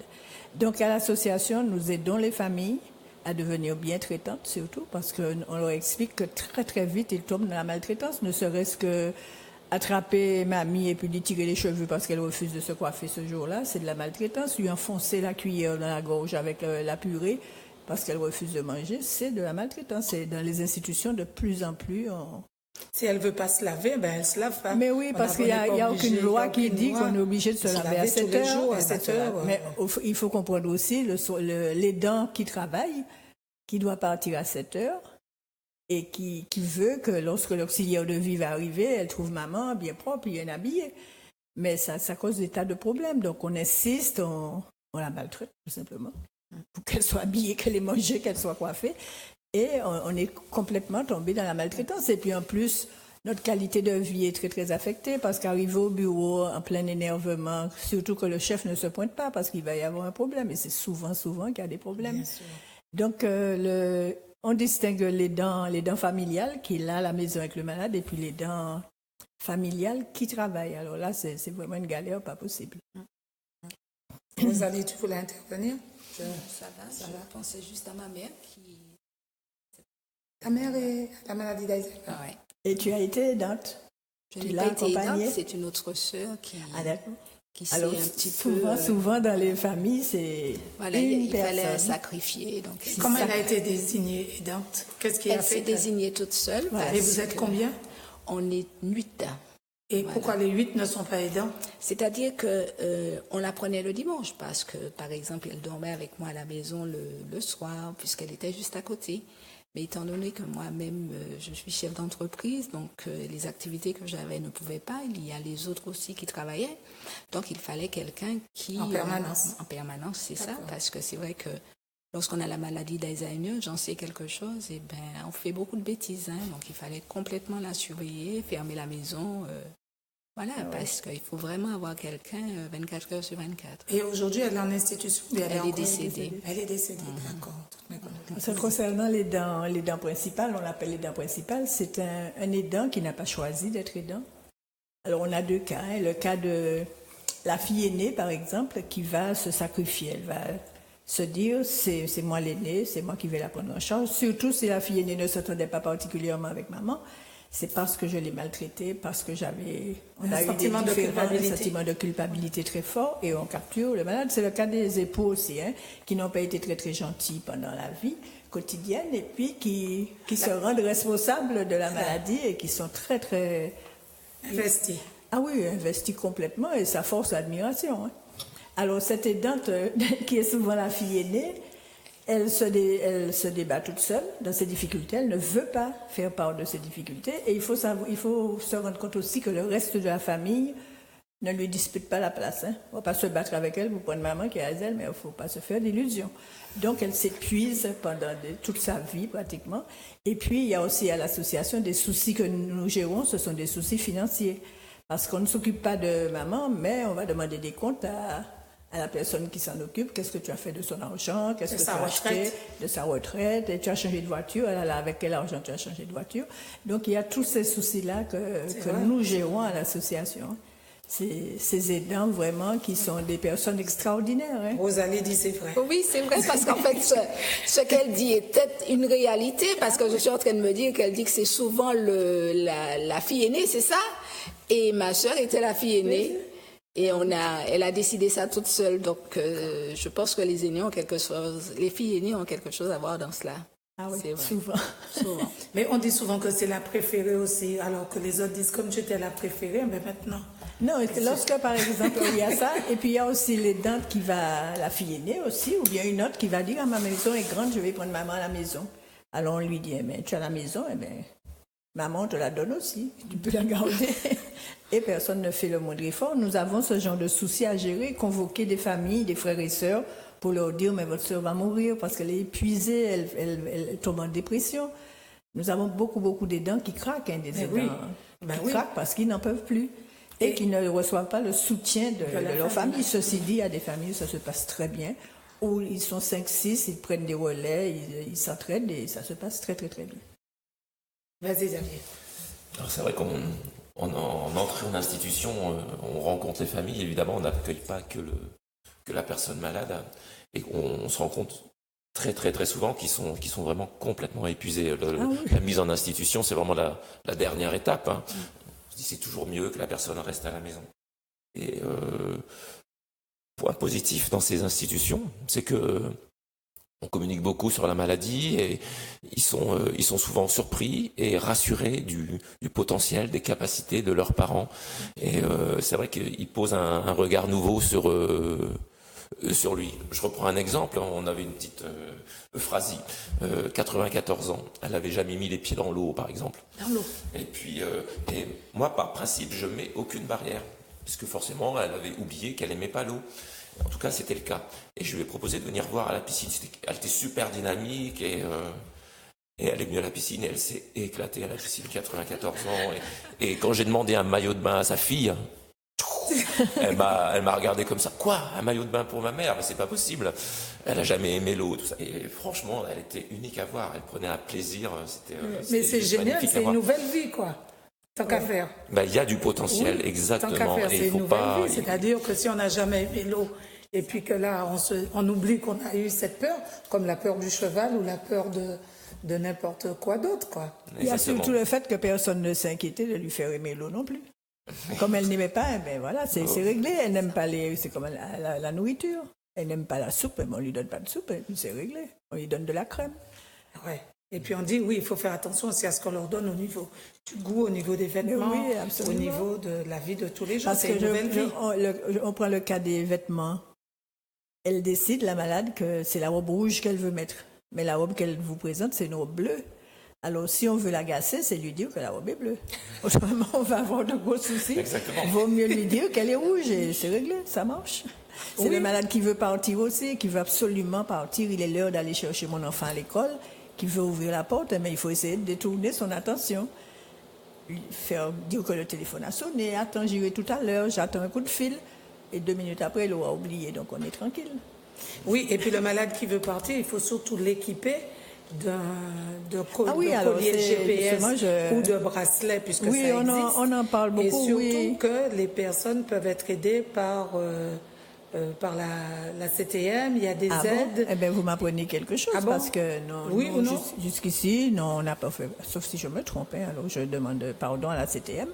Donc à l'association, nous aidons les familles à devenir bien traitantes surtout, parce qu'on leur explique que très très vite ils tombent dans la maltraitance, ne serait-ce que attraper mamie et puis lui tirer les cheveux parce qu'elle refuse de se coiffer ce jour-là, c'est de la maltraitance. Lui enfoncer la cuillère dans la gorge avec la purée parce qu'elle refuse de manger, c'est de la maltraitance. C'est dans les institutions de plus en plus. Si elle veut pas se laver, ben elle se lave pas. Mais oui, parce qu'il n'y a aucune loi qui dit qu'on est obligé de se laver à 7 heures. À 7 heures. Mais il faut comprendre aussi l'aidant qui travaille, qui doit partir à 7 heures et qui veut que lorsque l'auxiliaire de vie va arriver, elle trouve maman bien propre, bien habillée. Mais ça cause des tas de problèmes. Donc on insiste, on la maltraite tout simplement. Pour qu'elle soit habillée, qu'elle ait mangé, qu'elle soit coiffée. Et on est complètement tombé dans la maltraitance. Et puis en plus, notre qualité de vie est très très affectée parce qu'arriver au bureau en plein énervement, surtout que le chef ne se pointe pas parce qu'il va y avoir un problème. Et c'est souvent qu'il y a des problèmes. Donc on distingue les dents familiales qui est là à la maison avec le malade et puis les dents familiales qui travaillent. Alors là, c'est vraiment une galère pas possible. Rosalie, tu voulais intervenir? Ça va, je pensais juste à ma mère qui... Ta mère est la maladie d'Alzheimer. Ah ouais. Et tu as été aidante? Je n'ai pas été aidante, c'est une autre sœur qui s'est un petit souvent dans les familles, c'est il fallait sacrifier. Donc comment elle a été désignée aidante? Qu'est-ce qui a fait? Elle s'est désignée toute seule. Et vous êtes combien? On est 8. Et pourquoi les 8 ne sont pas aidants? C'est-à-dire qu'on la prenait le dimanche parce que, par exemple, elle dormait avec moi à la maison le soir puisqu'elle était juste à côté. Mais étant donné que moi-même, je suis chef d'entreprise, donc les activités que j'avais ne pouvaient pas, il y a les autres aussi qui travaillaient. Donc il fallait quelqu'un qui... En permanence. En permanence, c'est ça, parce que c'est vrai que lorsqu'on a la maladie d'Alzheimer, j'en sais quelque chose, et on fait beaucoup de bêtises. Donc il fallait complètement la surveiller, fermer la maison... parce qu'il faut vraiment avoir quelqu'un 24 heures sur 24. Et aujourd'hui, elle est en institution? Elle est décédée. Elle est décédée, d'accord. Concernant les dents principales, on l'appelle les dents principales, c'est un aidant qui n'a pas choisi d'être aidant. Alors on a 2 cas. Le cas de la fille aînée, par exemple, qui va se sacrifier. Elle va se dire, c'est moi l'aînée, c'est moi qui vais la prendre en charge. Surtout si la fille aînée ne s'entendait pas particulièrement avec maman. C'est parce que je l'ai maltraitée, parce que on a eu un sentiment de culpabilité très fort et on capture le malade. C'est le cas des époux aussi, qui n'ont pas été très très gentils pendant la vie quotidienne et puis qui se rendent responsables de la maladie et qui sont très très investis. Ah oui, investis complètement et ça force l'admiration. Alors cette aidante qui est souvent la fille aînée, elle se débat toute seule dans ses difficultés. Elle ne veut pas faire part de ses difficultés. Et il faut se rendre compte aussi que le reste de la famille ne lui dispute pas la place. On ne va pas se battre avec elle pour prendre maman qui est à elle, mais il ne faut pas se faire d'illusions. Donc elle s'épuise pendant toute sa vie pratiquement. Et puis il y a aussi à l'association des soucis que nous gérons, ce sont des soucis financiers. Parce qu'on ne s'occupe pas de maman, mais on va demander des comptes à la personne qui s'en occupe, qu'est-ce que tu as fait de son argent, qu'est-ce que tu as acheté de sa retraite, et tu as changé de voiture, avec quel argent tu as changé de voiture. Donc il y a tous ces soucis-là que nous gérons à l'association. Ces aidants vraiment qui sont des personnes extraordinaires. Rosalie dit c'est vrai. Oui, c'est vrai, parce qu'en fait, ce qu'elle dit est peut-être une réalité, parce que je suis en train de me dire qu'elle dit que c'est souvent la fille aînée, c'est ça? Et ma sœur était la fille aînée. Oui. Et elle a décidé ça toute seule. Donc, je pense que les aînés ont quelque chose, les filles aînées ont quelque chose à voir dans cela. Ah oui, souvent. Mais on dit souvent que c'est la préférée aussi, alors que les autres disent comme j'étais la préférée, mais maintenant. Non, lorsque par exemple il y a ça, et puis il y a aussi l'aidante qui va, la fille aînée aussi, ou bien une autre qui va dire ma maison est grande, je vais prendre maman à la maison. Alors on lui dit, tu as la maison, maman te la donne aussi, tu peux la garder. Et personne ne fait le moindre effort. Nous avons ce genre de soucis à gérer, convoquer des familles, des frères et sœurs, pour leur dire, mais votre sœur va mourir parce qu'elle est épuisée, elle tombe en dépression. Nous avons beaucoup d'aidants qui craquent, des aidants qui craquent parce qu'ils n'en peuvent plus et qui ne reçoivent pas le soutien de leur famille. Ceci dit, il y a des familles où ça se passe très bien, où ils sont 5-6, ils prennent des relais, ils s'entraident et ça se passe très très très bien. Vas-y, Xavier. Alors c'est vrai qu'on en entrée en institution, on rencontre les familles, évidemment on n'accueille pas que la personne malade, et on se rend compte très très très souvent qu'ils sont vraiment complètement épuisés. La mise en institution, c'est vraiment la dernière étape. Je dis c'est toujours mieux que la personne reste à la maison. Et point positif dans ces institutions, c'est que on communique beaucoup sur la maladie et ils sont souvent surpris et rassurés du potentiel, des capacités de leurs parents. Et c'est vrai qu'ils posent un regard nouveau sur lui. Je reprends un exemple. On avait une petite Euphrasie, 94 ans. Elle n'avait jamais mis les pieds dans l'eau, par exemple. Dans l'eau. Et puis, et moi, par principe, je mets aucune barrière. Parce que forcément, elle avait oublié qu'elle aimait pas l'eau. En tout cas, c'était le cas. Et je lui ai proposé de venir voir à la piscine. Elle était super dynamique et elle est venue à la piscine et elle s'est éclatée à la piscine, 94 ans. Et quand j'ai demandé un maillot de bain à sa fille, elle m'a regardé comme ça. Quoi? Un maillot de bain pour ma mère? Mais c'est pas possible. Elle a jamais aimé l'eau, tout ça. Et franchement, elle était unique à voir. Elle prenait un plaisir. Mais c'est génial, c'est une nouvelle vie, quoi. Tant qu'à faire. Ben, il y a du potentiel, Oui, exactement. Tant qu'à faire, Et c'est il faut une nouvelle pas. vie. C'est-à-dire que si on n'a jamais aimé l'eau, et puis que là, on oublie qu'on a eu cette peur, comme la peur du cheval ou la peur de n'importe quoi d'autre, quoi. Il y a Exactement. surtout le fait que personne ne s'inquiétait de lui faire aimer l'eau non plus. Comme elle n'aimait pas, ben voilà, c'est réglé. Elle n'aime pas c'est comme la nourriture. Elle n'aime pas la soupe, mais on lui donne pas de soupe, et puis c'est réglé. On lui donne de la crème. Ouais. Et puis on dit, oui, il faut faire attention aussi à ce qu'on leur donne au niveau du goût, au niveau des vêtements, Oui, au absolument. niveau de la vie de tous les jours. Parce C'est que une nouvelle vie. on prend le cas des vêtements. Elle décide, la malade, que c'est la robe rouge qu'elle veut mettre. Mais la robe qu'elle vous présente, c'est une robe bleue. Alors, si on veut l'agacer, c'est lui dire que la robe est bleue. Autrement, on va avoir de gros soucis. Exactement. Il vaut mieux lui dire qu'elle est rouge et c'est réglé, ça marche. C'est Oui. le malade qui veut partir aussi, qui veut absolument partir. Il est l'heure d'aller chercher mon enfant à l'école, qui veut ouvrir la porte, mais il faut essayer de détourner son attention. Lui faire dire que le téléphone a sonné, attends, j'irai tout à l'heure, j'attends un coup de fil. Et 2 minutes après, il aura oublié, donc on est tranquille. Oui, et puis le malade qui veut partir, il faut surtout l'équiper de Ah oui, de alors, collier de GPS justement, ou de bracelet, puisque Oui, ça on existe. en parle beaucoup, Et surtout oui. que les personnes peuvent être aidées par la CTM, il y a des Ah bon? aides. Eh bien, vous m'apprenez quelque chose, Ah bon? parce que non, Oui ou non? jusqu'ici, non, on n'a pas fait, sauf si je me trompe, hein, alors je demande pardon à la CTM,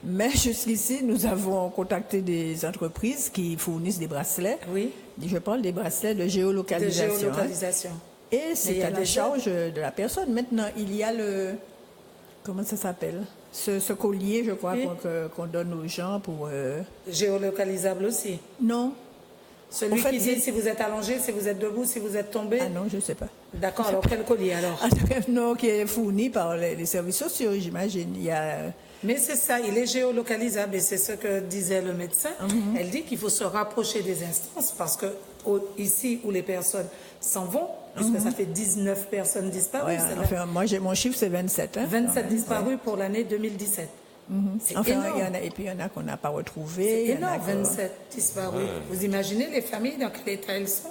mais jusqu'ici, nous avons contacté des entreprises qui fournissent des bracelets. Oui. Je parle des bracelets de De géolocalisation. hein. géolocalisation. Et Mais il c'est y a à la des charge de la personne. Maintenant, il y a comment ça s'appelle? Ce collier, je crois, Oui. qu'on donne aux gens pour... Géolocalisable aussi. Non. Celui En fait, qui dit si vous êtes allongé, si vous êtes debout, si vous êtes tombé. Ah non, je ne sais pas. D'accord, alors quel collier alors? Non, qui est fourni par les services sociaux, j'imagine. Il y a... Mais c'est ça, il est géolocalisable et c'est ce que disait le médecin. Elle dit qu'il faut se rapprocher des instances parce que ici où les personnes s'en vont, puisque ça fait 19 personnes disparues, Ouais, c'est là. enfin, mon chiffre, c'est 27. Hein, 27 disparus pour l'année 2017. C'est Enfin, énorme. et puis il y en a qu'on n'a pas C'est retrouvés. il y en a énorme, que- 27 disparus. Vous imaginez les familles dans quel état elles sont?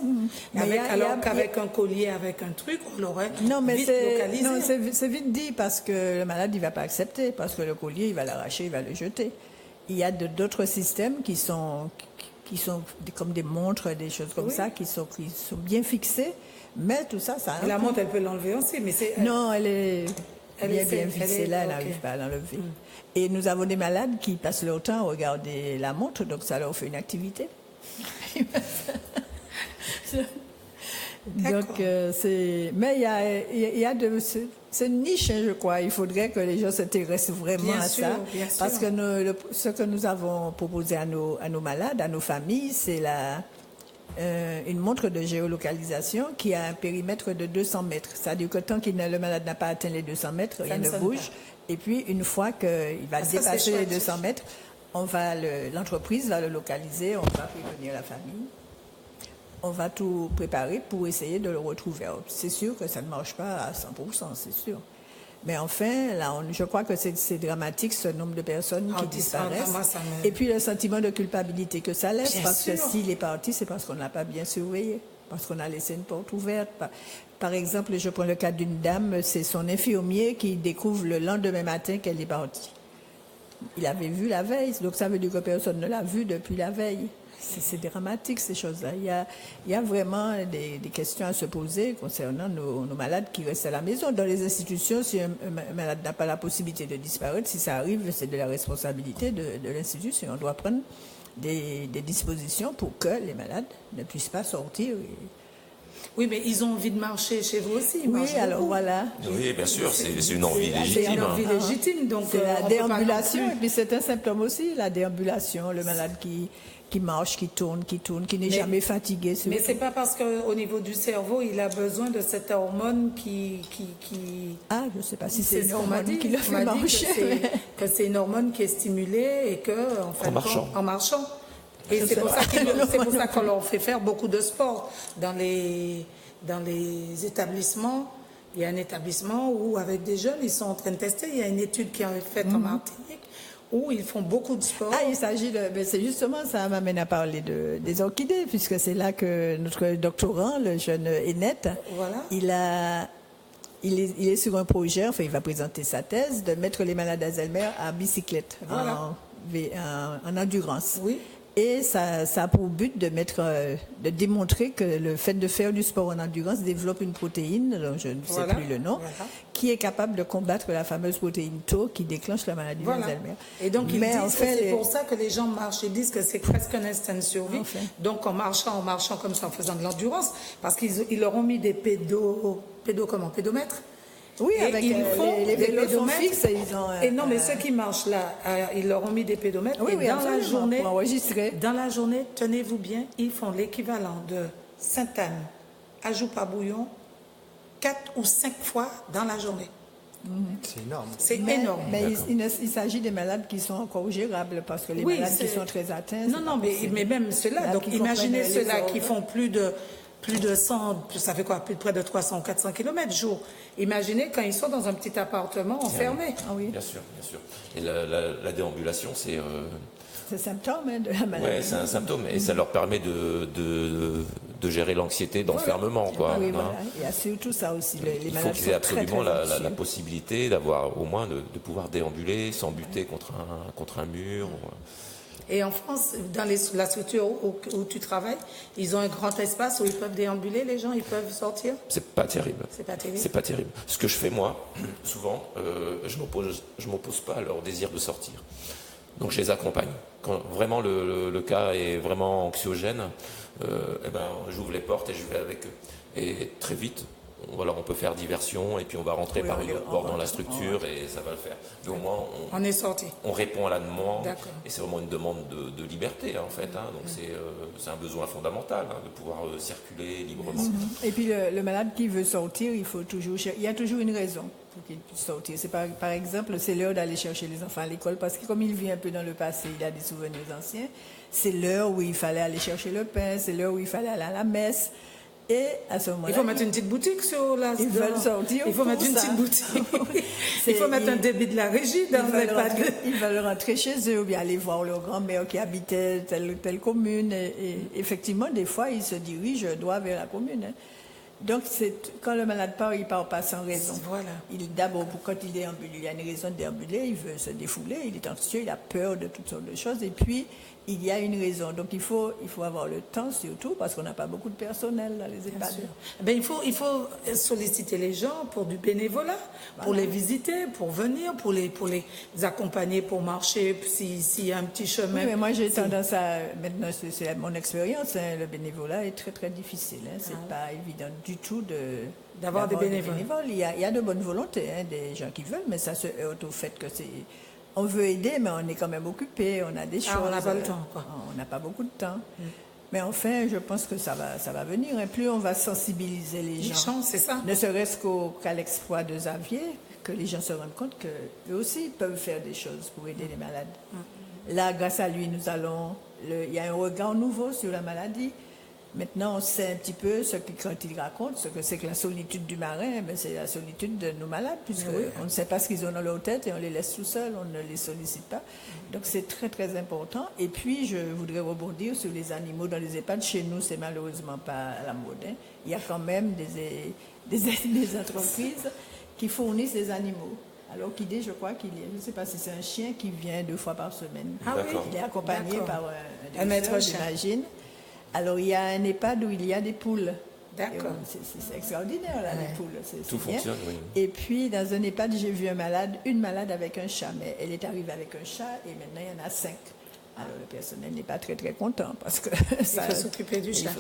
Mais Avec, il y a- alors il y a- qu'avec un collier, avec un truc, on l'aurait Non, mais vite localisé. c'est vite dit parce que le malade, il va pas accepter, parce que le collier, il va l'arracher, il va le jeter. Il y a d'autres systèmes qui sont comme des montres, des choses comme Oui. ça, qui sont bien fixées, mais tout ça, ça a un Et la coût. montre, elle peut l'enlever aussi, mais c'est... Non, elle est Elle bien, est bien faite, fixée elle est- là, elle ok. n'arrive pas à l'enlever. Et nous avons des malades qui passent leur temps à regarder la montre, donc ça leur fait une activité. D'accord. Donc, mais il y a c'est une niche, hein, je crois. Il faudrait que les gens s'intéressent vraiment Bien à sûr, ça. bien Parce sûr. que ce que nous avons proposé à nos malades, à nos familles, c'est une montre de géolocalisation qui a un périmètre de 200 mètres. C'est-à-dire que tant que le malade n'a pas atteint les 200 mètres, Ça rien ne ne sonne bouge. pas. Et puis, une fois qu'il va Ah, ça, c'est dépasser les chouette. 200 mètres, l'entreprise va le localiser, on va prévenir la famille. On va tout préparer pour essayer de le retrouver. Alors, c'est sûr que ça ne marche pas à 100%, c'est sûr. Mais enfin, là, je crois que c'est dramatique ce nombre de personnes Ah, qui disparaissent. vraiment, ça me- Et puis le sentiment de culpabilité que ça laisse, Bien parce sûr. que s'il est parti, c'est parce qu'on ne l'a pas bien surveillé, parce qu'on a laissé une porte ouverte. Par exemple, je prends le cas d'une dame, c'est son infirmier qui découvre le lendemain matin qu'elle est partie. il avait vu la veille. Donc ça veut dire que personne ne l'a vu depuis la veille. C'est dramatique ces choses-là. Il y a vraiment des questions à se poser concernant nos malades qui restent à la maison. Dans les institutions, si un malade n'a pas la possibilité de disparaître, si ça arrive, c'est de la responsabilité de l'institution. On doit prendre des dispositions pour que les malades ne puissent pas sortir. Oui, mais ils ont envie de marcher chez vous aussi. Oui, alors voilà. Oui, bien sûr, c'est une envie légitime. C'est une envie légitime. Donc, c'est la déambulation, et puis c'est un symptôme aussi, la déambulation, le malade qui marche, qui tourne, qui n'est jamais fatigué. Mais c'est pas parce qu'au niveau du cerveau, il a besoin de cette hormone qui... Ah, je ne sais pas si c'est une hormone qui le fait marcher. Que c'est une hormone qui est stimulée et que, en marchant. Et c'est pour ça qu'on leur fait faire beaucoup de sport. Dans les établissements, il y a un établissement où, avec des jeunes, ils sont en train de tester. Il y a une étude qui est faite en Martinique où ils font beaucoup de sport. Ah, il s'agit de... Mais c'est justement, ça m'amène à parler des orchidées, puisque c'est là que notre doctorant, le jeune Ennet, voilà. Il est sur un projet, enfin il va présenter sa thèse, de mettre les malades d'Alzheimer à bicyclette, en endurance. Oui. Et ça a pour but de démontrer que le fait de faire du sport en endurance développe une protéine, dont je ne sais plus le nom, qui est capable de combattre la fameuse protéine Tau qui déclenche la maladie d'Alzheimer. Et donc ils disent que c'est pour ça que les gens marchent. Ils disent que c'est presque un instinct de survie. Donc en marchant comme ça, en faisant de l'endurance, parce qu'ils leur ont mis des pédomètres. Oui, avec les pédomètres fixes, ils ont... Et non, mais ceux qui marchent là, ils leur ont mis des pédomètres. Oui, et dans la journée, pour enregistrer. Dans la journée, tenez-vous bien, ils font l'équivalent de Sainte-Anne à Joux-Pas-Bouillon 4 ou 5 fois dans la journée. C'est énorme. C'est énorme. Mais il s'agit des malades qui sont encore gérables, parce que les malades qui sont très atteints... Non, mais même ceux-là. Donc imaginez ceux-là qui font plus de 100, ça fait quoi, plus de près de 300 ou 400 km jour. Imaginez quand ils sont dans un petit appartement enfermé. Ah oui. Bien sûr. Et la déambulation, c'est... C'est un symptôme de la maladie. Oui, c'est un symptôme. Et ça leur permet de gérer l'anxiété d'enfermement. Oui, voilà. Il y a surtout ça aussi. Il faut qu'ils aient absolument la possibilité d'avoir, au moins, de pouvoir déambuler sans buter contre un mur. Et en France, dans la structure où tu travailles, ils ont un grand espace où ils peuvent déambuler, les gens, ils peuvent sortir? C'est pas terrible. C'est pas terrible. C'est pas terrible. Ce que je fais, moi, souvent, je m'oppose pas à leur désir de sortir. Donc je les accompagne. Quand vraiment le cas est vraiment anxiogène, j'ouvre les portes et je vais avec eux. Et très vite, on peut faire diversion et puis on va rentrer par une autre porte dans la structure et ça va le faire. Mais au moins, on est sorti. On répond à la demande. Et c'est vraiment une demande de liberté, en fait. Donc c'est un besoin fondamental de pouvoir circuler librement. Et puis le malade qui veut sortir, il y a toujours une raison pour qu'il puisse sortir. C'est par exemple, c'est l'heure d'aller chercher les enfants à l'école, parce que comme il vit un peu dans le passé, il a des souvenirs anciens. C'est l'heure où il fallait aller chercher le pain, c'est l'heure où il fallait aller à la messe. Et à ce moment-là, il faut mettre une petite boutique sur la... Ils veulent sortir. Il faut mettre une petite boutique. Il faut mettre un débit de la régie dans ils veulent rentrer chez eux ou bien aller voir leur grand-mère qui habitait telle commune. Et effectivement, des fois, ils se dirigent droit vers la commune. Donc, quand le malade part, il ne part pas sans raison. Voilà. D'abord, quand il déambule, il y a une raison de déambuler, il veut se défouler, il est anxieux, il a peur de toutes sortes de choses. Et puis, il y a une raison. Donc, il faut avoir le temps, surtout, parce qu'on n'a pas beaucoup de personnel dans les EHPAD. Il faut solliciter les gens pour du bénévolat, pour les visiter, pour venir, pour les accompagner, pour marcher, s'il y a un petit chemin. Oui, mais moi, j'ai tendance à... Maintenant, c'est mon expérience, le bénévolat est très, très difficile. C'est pas évident du tout d'avoir des bénévoles. Il y a de bonne volonté, des gens qui veulent, mais ça se heurte au fait que on veut aider, mais on est quand même occupé, on a des choses. On n'a pas le temps, quoi. On n'a pas beaucoup de temps. Mais enfin, je pense que ça va venir. Et plus on va sensibiliser les gens, c'est ça. Ne serait-ce qu'à l'exploit de Xavier, que les gens se rendent compte qu'eux aussi peuvent faire des choses pour aider les malades. Là, grâce à lui, il y a un regard nouveau sur la maladie. Maintenant, on sait un petit peu quand il raconte ce que c'est que la solitude du marin, c'est la solitude de nos malades, puisqu'on ne sait pas ce qu'ils ont dans leur tête et on les laisse tout seuls, on ne les sollicite pas. Donc c'est très très important. Et puis, je voudrais rebondir sur les animaux dans les EHPAD. Chez nous, c'est malheureusement pas à la mode. Il y a quand même des entreprises qui fournissent des animaux. Alors Kidé, je crois qu'il est, je ne sais pas si c'est un chien qui vient 2 fois par semaine. Ah oui. D'accord. Il est accompagné D'accord. par Un maître chien. j'imagine. Alors il y a un EHPAD où il y a des poules. D'accord. C'est extraordinaire là, les poules. C'est Tout bien. fonctionne, oui. Et puis dans un EHPAD, j'ai vu une malade avec un chat, mais elle est arrivée avec un chat et maintenant il y en a 5. Alors le personnel n'est pas très très content parce que ça faut s'occuper du chat.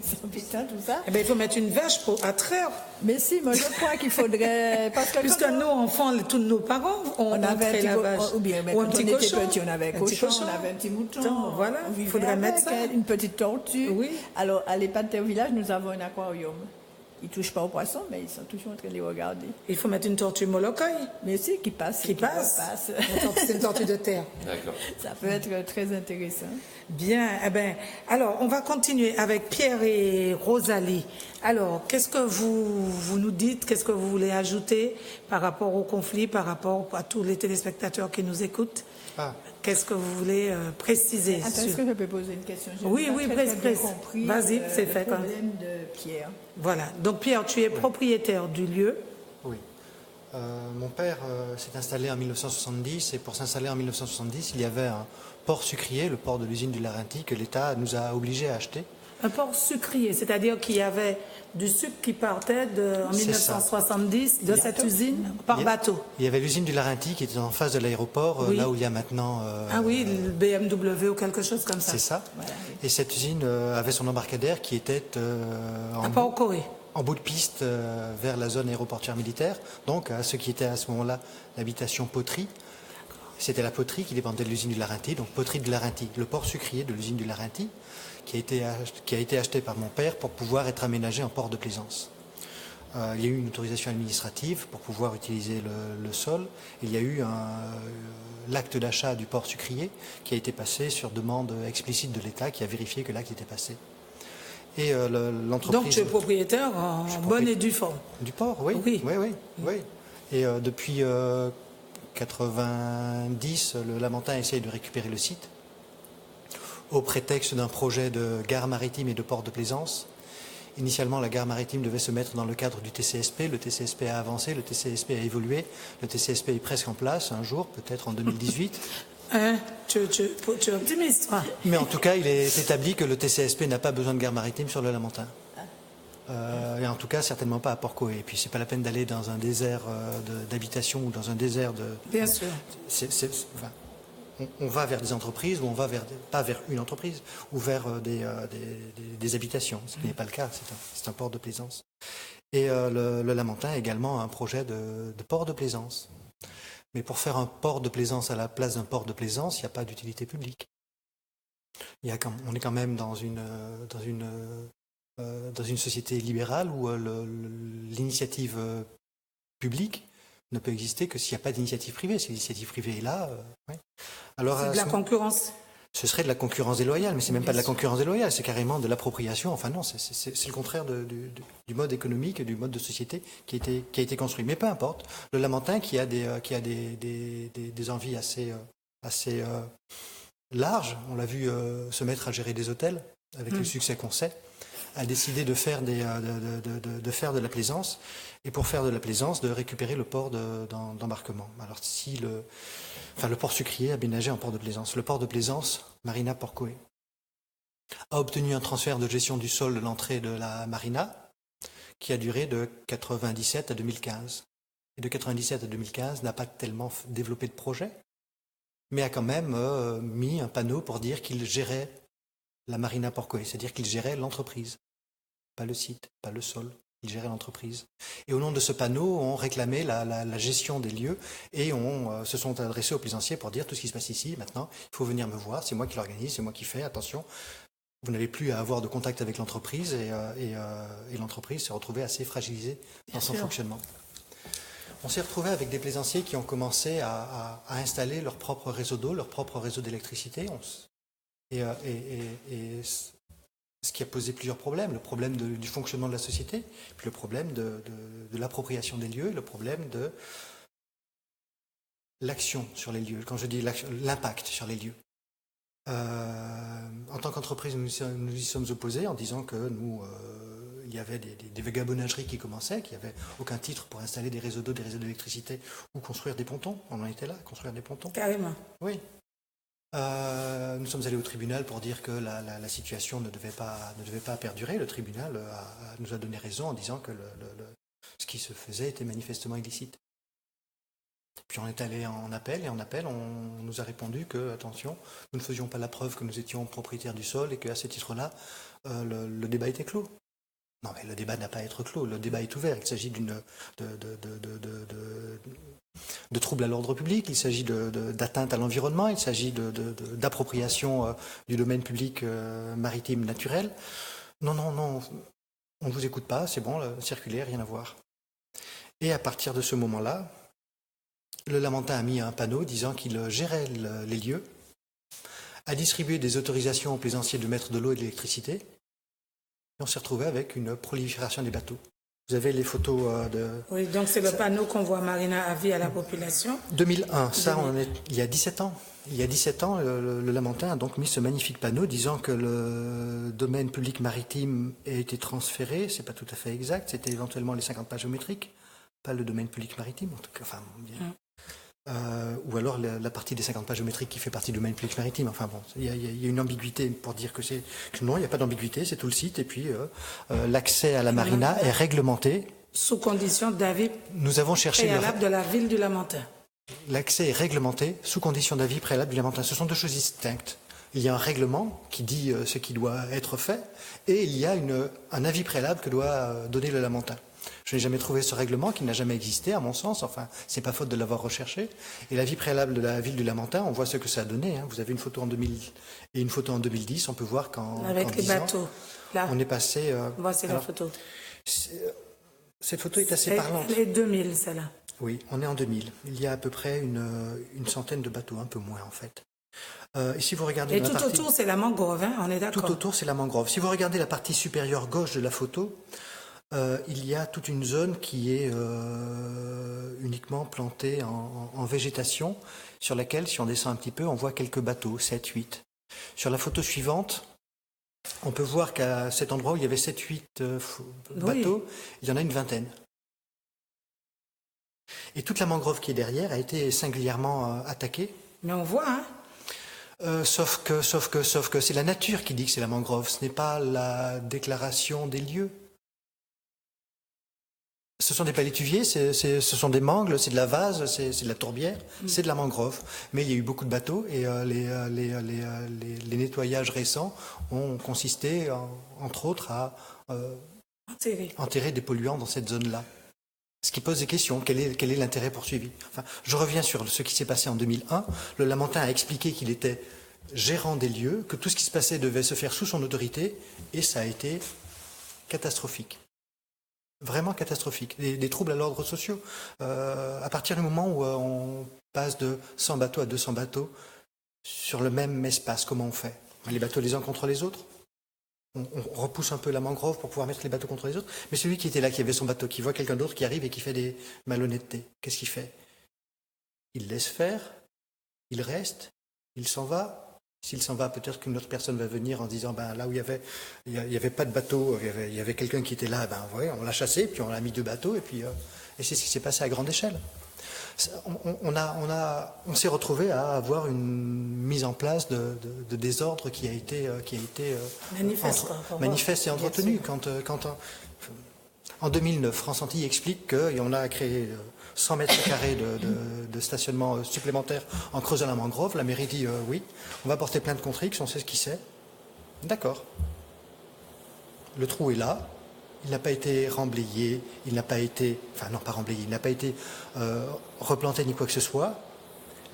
C'est embêtant tout ça. Eh ben, il faut mettre une vache à traire. Mais si, moi je crois qu'il faudrait parce que Puisque quand nos enfants, tous nos parents, on avait traite la vache. ou bien mais Ou un quand petit on était cochon. petit, on avait un cochon, on avait un petit mouton. Donc, voilà, on il vivait faudrait mettre avec, ça. une petite tortue. Oui. Alors à l'EHPAD Terre Village, nous avons un aquarium. Ils ne touchent pas aux poissons, mais ils sont toujours en train de les regarder. Il faut mettre une tortue molocaille Mais si, qui passe. qui passe. C'est une tortue de terre. D'accord. Ça peut être très intéressant. Bien, eh ben, alors on va continuer avec Pierre et Rosalie. Alors, qu'est-ce que vous nous dites, qu'est-ce que vous voulez ajouter par rapport au conflit, par rapport à tous les téléspectateurs qui nous écoutent? Ah. Qu'est-ce que vous voulez préciser Attends, sur- est-ce que je peux poser une question? J'ai Oui, pas oui, très, presse, très bien presse. compris, Vas-y, c'est le fait, quand même. problème de Pierre. Voilà. Donc Pierre, tu es propriétaire du lieu. Oui. Mon père s'est installé en 1970 et pour s'installer en 1970, il y avait un port sucrier, le port de l'usine du Larentie, que l'État nous a obligés à acheter. Un port sucrier, c'est-à-dire qu'il y avait du sucre qui partait en C'est 1970 de cette usine par bateau. Il y avait l'usine du Larentie qui était en face de l'aéroport, Oui. là où il y a maintenant... Ah oui, le BMW ou quelque chose comme ça. C'est ça. Et cette usine avait son embarcadère qui était À Port-Corée. en bout de piste vers la zone aéroportuaire militaire, donc à ce qui était à ce moment-là l'habitation poterie. C'était la poterie qui dépendait de l'usine du Larentie, donc poterie de Larentie, le port sucrier de l'usine du Larentie, qui a été acheté par mon père pour pouvoir être aménagé en port de plaisance. Il y a eu une autorisation administrative pour pouvoir utiliser le sol. Il y a eu l'acte d'achat du port sucrier qui a été passé sur demande explicite de l'État qui a vérifié que l'acte était passé. Et l'entreprise... Donc tu es propriétaire en bonne et due forme. Du port, oui. Oui. Oui. Et depuis 90, le Lamentin essaye de récupérer le site au prétexte d'un projet de gare maritime et de port de plaisance. Initialement, la gare maritime devait se mettre dans le cadre du TCSP. Le TCSP a avancé, le TCSP a évolué. Le TCSP est presque en place un jour, peut-être en 2018. Hein? Tu es optimiste, toi. Mais en tout cas, il est établi que le TCSP n'a pas besoin de gare maritime sur le Lamentin. Et en tout cas, certainement pas à Port-Coé. Et puis, c'est pas la peine d'aller dans un désert d'habitation ou dans un désert de... Bien sûr. Enfin, on va vers des entreprises ou on va pas vers une entreprise ou vers des habitations, ce qui n'est pas le cas, c'est un port de plaisance. Et le Lamentin a également un projet de port de plaisance. Mais pour faire un port de plaisance à la place d'un port de plaisance, il n'y a pas d'utilité publique. On est quand même dans une société libérale où l'initiative publique ne peut exister que s'il n'y a pas d'initiative privée. Si l'initiative privée est là, ouais. Alors, C'est de la concurrence. Ce serait de la concurrence déloyale, mais c'est même pas de la concurrence déloyale, c'est carrément de l'appropriation. Enfin non, c'est le contraire du mode économique et du mode de société qui a été construit. Mais peu importe, le Lamentin qui a des envies assez larges, on l'a vu se mettre à gérer des hôtels avec le succès qu'on sait, a décidé de faire de la plaisance, et pour faire de la plaisance, de récupérer le port d'embarquement. Alors si le port sucrier aménagé en port de plaisance. Le port de plaisance, Marina Port-Coé, a obtenu un transfert de gestion du sol de l'entrée de la Marina qui a duré de 97 à 2015. Et de 97 à 2015 n'a pas tellement développé de projet, mais a quand même mis un panneau pour dire qu'il gérait la Marina Port-Coé, c'est-à-dire qu'il gérait l'entreprise, pas le site, pas le sol. Il gérait l'entreprise. Et au nom de ce panneau, on réclamait la gestion des lieux et se sont adressés aux plaisanciers pour dire tout ce qui se passe ici, maintenant, il faut venir me voir, c'est moi qui l'organise, c'est moi qui fais, attention, vous n'avez plus à avoir de contact avec l'entreprise et l'entreprise s'est retrouvée assez fragilisée dans son fonctionnement. On s'est retrouvé avec des plaisanciers qui ont commencé à installer leur propre réseau d'eau, leur propre réseau d'électricité. Ce qui a posé plusieurs problèmes, le problème du fonctionnement de la société, puis le problème de l'appropriation des lieux, le problème de l'action sur les lieux. Quand je dis l'impact sur les lieux. En tant qu'entreprise, nous y sommes opposés en disant que nous, il y avait des vagabondageries qui commençaient, qu'il n'y avait aucun titre pour installer des réseaux d'eau, des réseaux d'électricité ou construire des pontons. On en était là, construire des pontons. Carrément. Oui. Nous sommes allés au tribunal pour dire que la situation ne devait pas perdurer. Le tribunal nous a donné raison en disant que ce qui se faisait était manifestement illicite. Puis on est allé en appel, et en appel, on nous a répondu que, attention, nous ne faisions pas la preuve que nous étions propriétaires du sol et qu'à ce titre-là, le débat était clos. Non, mais le débat n'a pas à être clos, le débat est ouvert. Il s'agit de troubles à l'ordre public, il s'agit d'atteinte à l'environnement, il s'agit d'appropriation du domaine public maritime naturel. Non, on ne vous écoute pas, c'est bon, circulaire, rien à voir. Et à partir de ce moment-là, le Lamentin a mis un panneau disant qu'il gérait les lieux, a distribué des autorisations aux plaisanciers de mettre de l'eau et de l'électricité, et on s'est retrouvé avec une prolifération des bateaux. Vous avez les photos de... Oui, donc c'est le panneau qu'on voit Marina avis à la population. 2001, ça, il y a 17 ans. Il y a 17 ans, le Lamentin a donc mis ce magnifique panneau disant que le domaine public maritime a été transféré. C'est pas tout à fait exact, c'était éventuellement les 50 pas géométriques, pas le domaine public maritime, en tout cas. Enfin, bien. Ou alors la partie des 50 pas géométriques qui fait partie du domaine public maritime. Enfin bon, il y a une ambiguïté pour dire que non, il n'y a pas d'ambiguïté, c'est tout le site. Et puis l'accès à la marina est réglementé. Sous condition d'avis préalable de la ville du Lamentin. L'accès est réglementé sous condition d'avis préalable du Lamentin. Ce sont deux choses distinctes. Il y a un règlement qui dit ce qui doit être fait, et il y a un avis préalable que doit donner le Lamentin. Je n'ai jamais trouvé ce règlement, qui n'a jamais existé, à mon sens. Enfin, c'est pas faute de l'avoir recherché. Et l'avis préalable de la ville du Lamentin, on voit ce que ça a donné. Vous avez une photo en 2000 et une photo en 2010. On peut voir avec les bateaux. Là. On est passé. Voici la photo. Cette photo est assez parlante. Elle est 2000, celle-là. Oui, on est en 2000. Il y a à peu près une centaine de bateaux, un peu moins en fait. Et si vous regardez tout autour, c'est la mangrove, hein, on est d'accord. Tout autour, c'est la mangrove. Si vous regardez la partie supérieure gauche de la photo, il y a toute une zone qui est uniquement plantée en végétation, sur laquelle, si on descend un petit peu, on voit quelques bateaux, 7, 8. Sur la photo suivante, on peut voir qu'à cet endroit où il y avait 7, 8 bateaux, il y en a une vingtaine. Et toute la mangrove qui est derrière a été singulièrement attaquée. Mais on voit, hein. Sauf que c'est la nature qui dit que c'est la mangrove, ce n'est pas la déclaration des lieux. Ce sont des palétuviers, ce sont des mangles, c'est de la vase, c'est de la tourbière, c'est de la mangrove. Mais il y a eu beaucoup de bateaux et les nettoyages récents ont consisté, entre autres, à enterrer des polluants dans cette zone-là. Ce qui pose des questions. Quel est l'intérêt poursuivi? Enfin, je reviens sur ce qui s'est passé en 2001. Le Lamentin a expliqué qu'il était gérant des lieux, que tout ce qui se passait devait se faire sous son autorité, et ça a été catastrophique. Vraiment catastrophique. Des troubles à l'ordre social. À partir du moment où on passe de 100 bateaux à 200 bateaux sur le même espace, comment on fait? Les bateaux les uns contre les autres? On repousse un peu la mangrove pour pouvoir mettre les bateaux contre les autres. Mais celui qui était là, qui avait son bateau, qui voit quelqu'un d'autre qui arrive et qui fait des malhonnêtetés, qu'est-ce qu'il fait? Il laisse faire, il reste, il s'en va. S'il s'en va, peut-être qu'une autre personne va venir en disant là où il y avait pas de bateau, il y avait quelqu'un qui était là, on l'a chassé, puis on l'a mis 2 bateaux, et c'est ce qui s'est passé à grande échelle. On s'est retrouvé à avoir une mise en place de désordre qui a été manifeste et entretenu. En 2009, France Antilles explique qu'on a créé 100 mètres carrés de stationnement supplémentaire en creusant la mangrove. La mairie dit oui, on va porter plainte contre X, on sait ce qui c'est. D'accord. Le trou est là. Il n'a pas été remblayé, il n'a pas été replanté ni quoi que ce soit.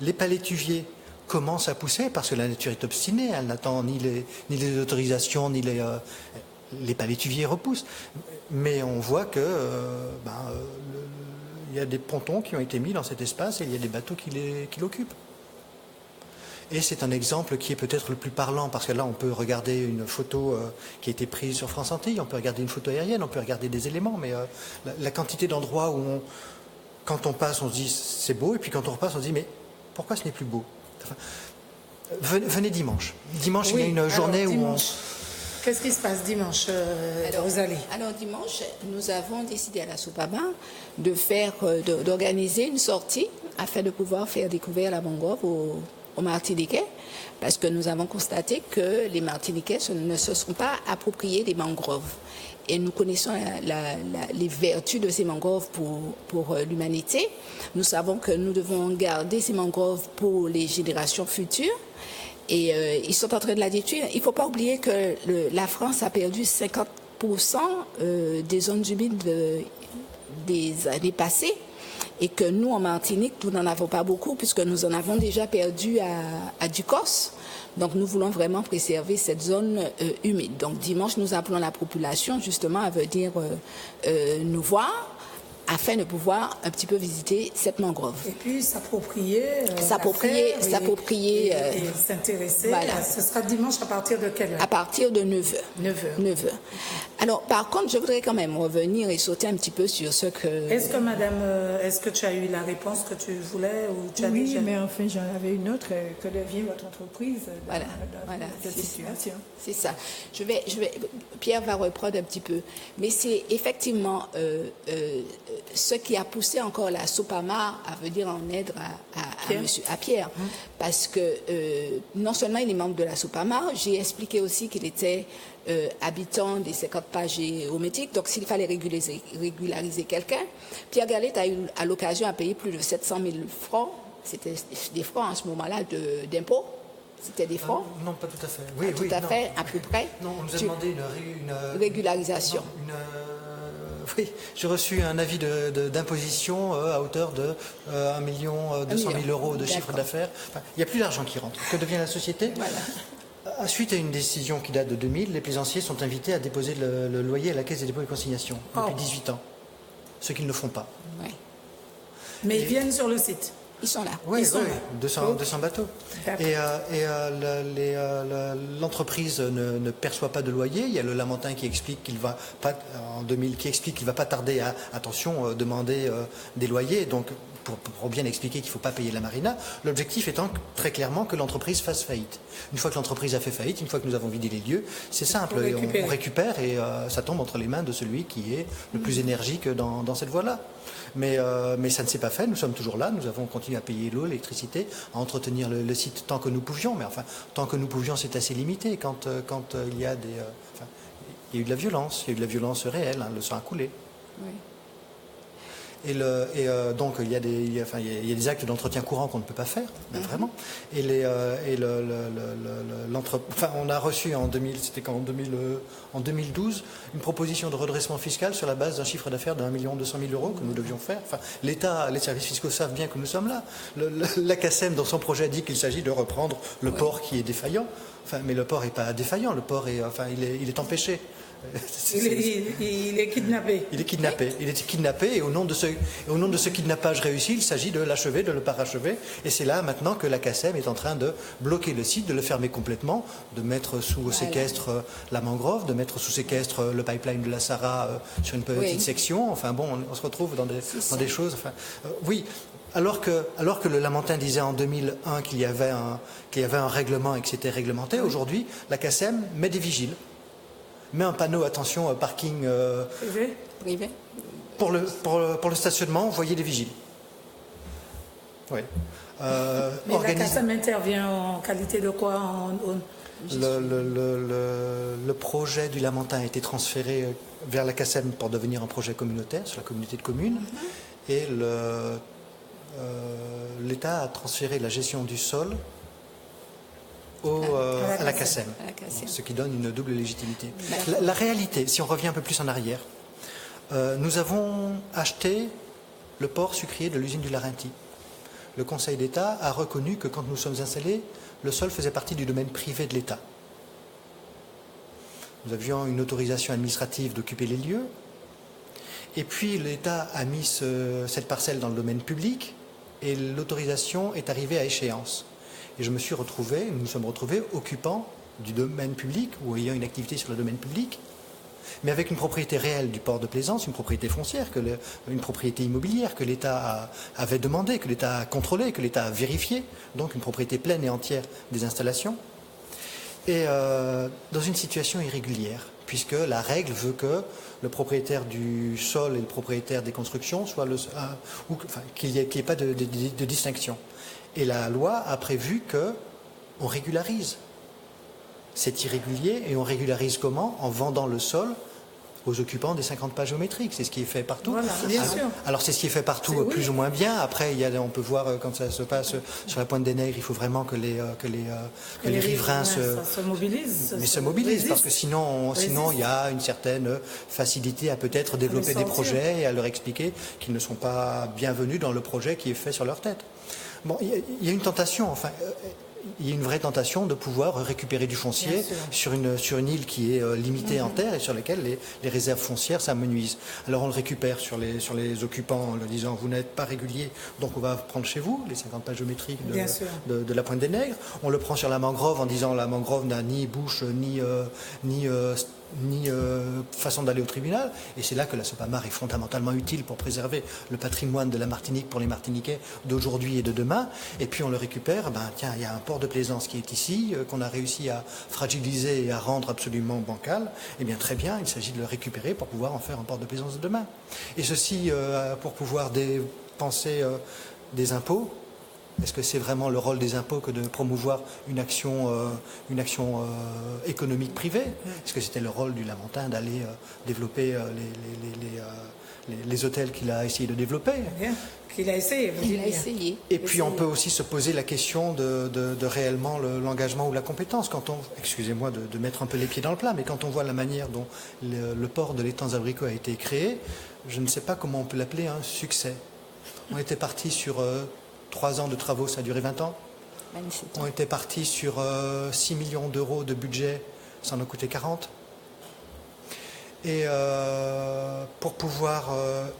Les palétuviers commencent à pousser parce que la nature est obstinée, elle n'attend ni les autorisations, ni les palétuviers repoussent. Mais on voit que il y a des pontons qui ont été mis dans cet espace et il y a des bateaux qui l'occupent. Et c'est un exemple qui est peut-être le plus parlant, parce que là, on peut regarder une photo qui a été prise sur France Antilles, on peut regarder une photo aérienne, on peut regarder des éléments, mais la quantité d'endroits où, quand on passe, on se dit c'est beau, et puis quand on repasse, on se dit mais pourquoi ce n'est plus beau? Venez dimanche. Dimanche, oui, il y a une journée où Qu'est-ce qui se passe dimanche, Rosalie? Alors dimanche, nous avons décidé à la Sopama d'organiser une sortie afin de pouvoir faire découvrir la mangrove aux Martiniquais, parce que nous avons constaté que les Martiniquais ne se sont pas appropriés des mangroves. Et nous connaissons les vertus de ces mangroves pour l'humanité. Nous savons que nous devons garder ces mangroves pour les générations futures. Et ils sont en train de la détruire. Il ne faut pas oublier que la France a perdu 50% des zones humides des années passées. Et que nous, en Martinique, nous n'en avons pas beaucoup, puisque nous en avons déjà perdu à Ducos. Donc, nous voulons vraiment préserver cette zone humide. Donc, dimanche, nous appelons la population, justement, à venir nous voir, afin de pouvoir un petit peu visiter cette mangrove. Et puis s'approprier. Et s'intéresser. Voilà. Ce sera dimanche à partir de quelle heure? À partir de 9h. 9h. Alors, par contre, je voudrais quand même revenir et sauter un petit peu sur ce que... Est-ce que madame, est-ce que tu as eu la réponse que tu voulais ou tu as Oui, déjà... mais enfin, j'en avais une autre. Que devient votre entreprise dans cette situation? C'est ça. Pierre va reprendre un petit peu. Mais c'est effectivement ce qui a poussé encore la Sopama à venir en aide à Pierre. Parce que non seulement il est membre de la Sopama, j'ai expliqué aussi qu'il était habitant des 50 pas géométriques, donc s'il fallait régulariser quelqu'un, Pierre Galette a eu à l'occasion à payer plus de 700 000 francs, c'était des francs à ce moment-là d'impôts. C'était des francs? Non, pas tout à fait. Oui, tout à fait, à peu près. Non, on nous a demandé une régularisation. Oui, j'ai reçu un avis d'imposition à hauteur de 1 200 000 euros de chiffre d'affaires. Enfin, il n'y a plus d'argent qui rentre. Que devient la société? Voilà. Suite à une décision qui date de 2000, les plaisanciers sont invités à déposer le loyer à la Caisse des dépôts et consignations depuis 18 ans. Ce qu'ils ne font pas. Ouais. Mais ils viennent sur le site. Ils sont là. Oui, Ils sont là. 200 bateaux. Et l'entreprise ne perçoit pas de loyer. Il y a le Lamentin qui explique qu'il va pas en 2000 qui explique qu'il va pas tarder à demander des loyers. Donc pour bien expliquer qu'il ne faut pas payer la marina, l'objectif étant très clairement que l'entreprise fasse faillite. Une fois que l'entreprise a fait faillite, une fois que nous avons vidé les lieux, c'est simple, on récupère et ça tombe entre les mains de celui qui est le plus énergique dans cette voie-là. Mais ça ne s'est pas fait, nous sommes toujours là, nous avons continué à payer l'eau, l'électricité, à entretenir le site tant que nous pouvions, mais enfin, tant que nous pouvions, c'est assez limité quand il y a il y a eu de la violence, il y a eu de la violence réelle, le sang a coulé. Oui. Donc il y a des actes d'entretien courant qu'on ne peut pas faire, vraiment. On a reçu en 2012 une proposition de redressement fiscal sur la base d'un chiffre d'affaires d'1 200 000 euros que nous devions faire. Enfin, l'État, les services fiscaux savent bien que nous sommes là. La CACEM, dans son projet, dit qu'il s'agit de reprendre le port qui est défaillant. Enfin, mais le port n'est pas défaillant, le port est il est empêché. Il est kidnappé. Il est kidnappé et au nom de ce kidnappage réussi, il s'agit de l'achever, de le parachever. Et c'est là maintenant que la CACEM est en train de bloquer le site, de le fermer complètement, de mettre sous séquestre la mangrove, de mettre sous séquestre le pipeline de la Sahara sur une petite section. Enfin bon, on se retrouve dans des choses. Enfin, oui. Alors que le Lamentin disait en 2001 qu'il y avait un règlement et que c'était réglementé, aujourd'hui, la CACEM met des vigiles. Met un panneau, attention, parking privé. Pour le stationnement, voyez des vigiles. Oui. Mais la CACEM intervient en qualité de quoi Le projet du Lamentin a été transféré vers la CACEM pour devenir un projet communautaire sur la communauté de communes. Et l'État a transféré la gestion du sol à la CACEM, ce qui donne une double légitimité. La réalité, si on revient un peu plus en arrière, nous avons acheté le port sucrier de l'usine du Larentie. Le Conseil d'État a reconnu que quand nous sommes installés, le sol faisait partie du domaine privé de l'État. Nous avions une autorisation administrative d'occuper les lieux, et puis l'État a mis cette parcelle dans le domaine public, et l'autorisation est arrivée à échéance. Et nous nous sommes retrouvés occupants du domaine public ou ayant une activité sur le domaine public, mais avec une propriété réelle du port de plaisance, une propriété foncière, une propriété immobilière que l'État avait demandé, que l'État a contrôlé, que l'État a vérifié, donc une propriété pleine et entière des installations. est dans une situation irrégulière, puisque la règle veut que le propriétaire du sol et le propriétaire des constructions soient qu'il n'y ait pas de distinction. Et la loi a prévu qu'on régularise. C'est irrégulier et on régularise comment? En vendant le sol aux occupants des 50 pas géométriques. C'est ce qui est fait partout. Voilà, bien sûr. Alors c'est ce qui est fait partout plus ou moins bien. Après, on peut voir quand ça se passe sur la Pointe des Nègres, il faut vraiment que les riverains se mobilisent. Mais se mobilisent, parce que sinon il y a une certaine facilité à peut-être développer des projets et à leur expliquer qu'ils ne sont pas bienvenus dans le projet qui est fait sur leur tête. Bon, il y a une tentation, il y a une vraie tentation de pouvoir récupérer du foncier sur une île qui est limitée en terre et sur laquelle les réserves foncières s'amenuisent. Alors on le récupère sur les occupants en leur disant vous n'êtes pas régulier, donc on va prendre chez vous les 50 pas géométriques de la Pointe des Nègres. On le prend sur la mangrove en disant la mangrove n'a ni bouche ni façon d'aller au tribunal. Et c'est là que la SOPAMAR est fondamentalement utile pour préserver le patrimoine de la Martinique pour les Martiniquais d'aujourd'hui et de demain. Et puis on le récupère, il y a un port de plaisance qui est ici, qu'on a réussi à fragiliser et à rendre absolument bancal. Eh bien très bien, il s'agit de le récupérer pour pouvoir en faire un port de plaisance de demain. Et ceci pour pouvoir dépenser des impôts. Est-ce que c'est vraiment le rôle des impôts que de promouvoir une action économique privée? Est-ce que c'était le rôle du Lamentin d'aller développer les hôtels qu'il a essayé de développer? Qu'il a essayé. Il a essayé. Et puis on peut aussi se poser la question de réellement l'engagement ou la compétence. Excusez-moi de mettre un peu les pieds dans le plat, mais quand on voit la manière dont le port de l'Étang-Abricot a été créé, je ne sais pas comment on peut l'appeler un succès. On était parti sur 3 ans de travaux, ça a duré 20 ans. On était parti sur 6 millions d'euros de budget, ça en a coûté 40. Et pour pouvoir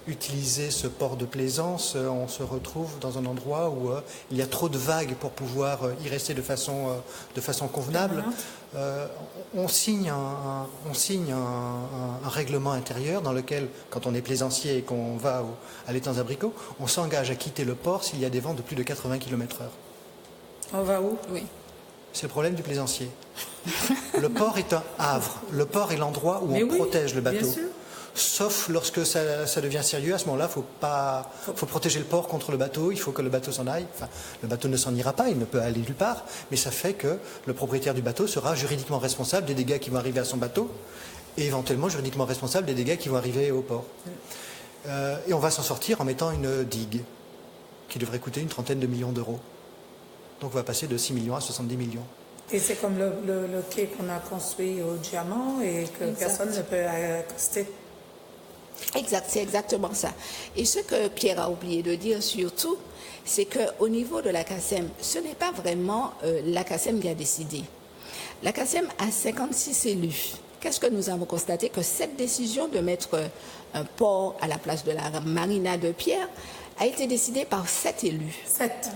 utiliser ce port de plaisance, on se retrouve dans un endroit où il y a trop de vagues pour pouvoir y rester de façon convenable. On signe un règlement intérieur dans lequel, quand on est plaisancier et qu'on va à l'Étang-Abricot, on s'engage à quitter le port s'il y a des vents de plus de 80 km/h. On va où? Oui. C'est le problème du plaisancier. Le port est un havre. Le port est l'endroit où on protège le bateau. Sauf lorsque ça devient sérieux, à ce moment-là, faut protéger le port contre le bateau, il faut que le bateau s'en aille. Enfin, le bateau ne s'en ira pas, il ne peut aller nulle part, mais ça fait que le propriétaire du bateau sera juridiquement responsable des dégâts qui vont arriver à son bateau et éventuellement juridiquement responsable des dégâts qui vont arriver au port. Et on va s'en sortir en mettant une digue qui devrait coûter une 30aine de millions d'euros. Donc on va passer de 6 millions à 70 millions. Et c'est comme le quai qu'on a construit au diamant et que personne ne peut accoster. Exact, c'est exactement ça. Et ce que Pierre a oublié de dire surtout, c'est qu'au niveau de la CACEM, ce n'est pas vraiment la CACEM qui a décidé. La CACEM a 56 élus. Qu'est-ce que nous avons constaté? Que cette décision de mettre un port à la place de la marina de Pierre a été décidée par 7 élus. 7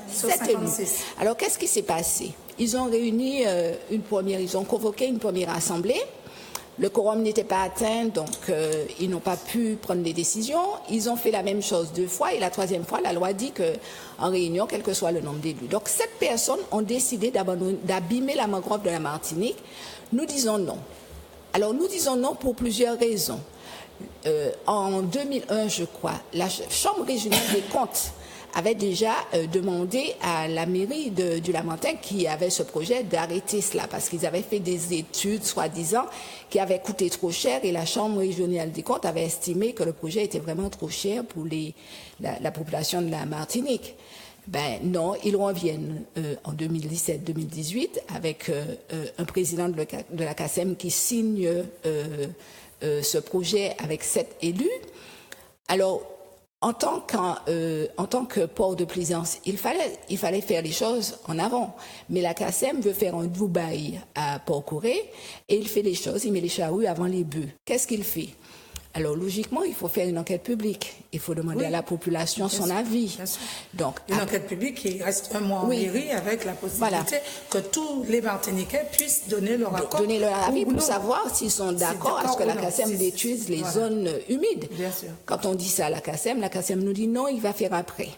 élus. Alors, qu'est-ce qui s'est passé? Ils ont réuni ils ont convoqué une première assemblée. Le quorum n'était pas atteint, donc ils n'ont pas pu prendre des décisions. Ils ont fait la même chose 2 fois et la 3e fois, la loi dit qu'en réunion, quel que soit le nombre d'élus. Donc, 7 personnes ont décidé d'abîmer la mangrove de la Martinique. Nous disons non. Alors, nous disons non pour plusieurs raisons. En 2001, je crois, la Chambre régionale des comptes avait déjà demandé à la mairie du Lamentin qui avait ce projet d'arrêter cela parce qu'ils avaient fait des études, soi-disant, qui avaient coûté trop cher et la Chambre régionale des comptes avait estimé que le projet était vraiment trop cher pour la population de la Martinique. Ben non, ils reviennent en 2017-2018 avec un président de la CACEM qui signe ce projet avec 7 élus. Alors, en tant que port de plaisance, il fallait faire les choses en avant. Mais la CACEM veut faire un Dubaï à Port-Corée et il fait les choses, il met les charrues avant les bœufs. Qu'est-ce qu'il fait? Alors, logiquement, il faut faire une enquête publique. Il faut demander à la population son avis. Donc, une enquête publique qui reste un mois en mairie avec la possibilité que tous les Martiniquais puissent donner leur accord. Donner leur avis pour savoir s'ils sont d'accord à ce que la CACEM détruise les zones humides. Bien sûr. Quand on dit ça à la CACEM nous dit non, il va faire après.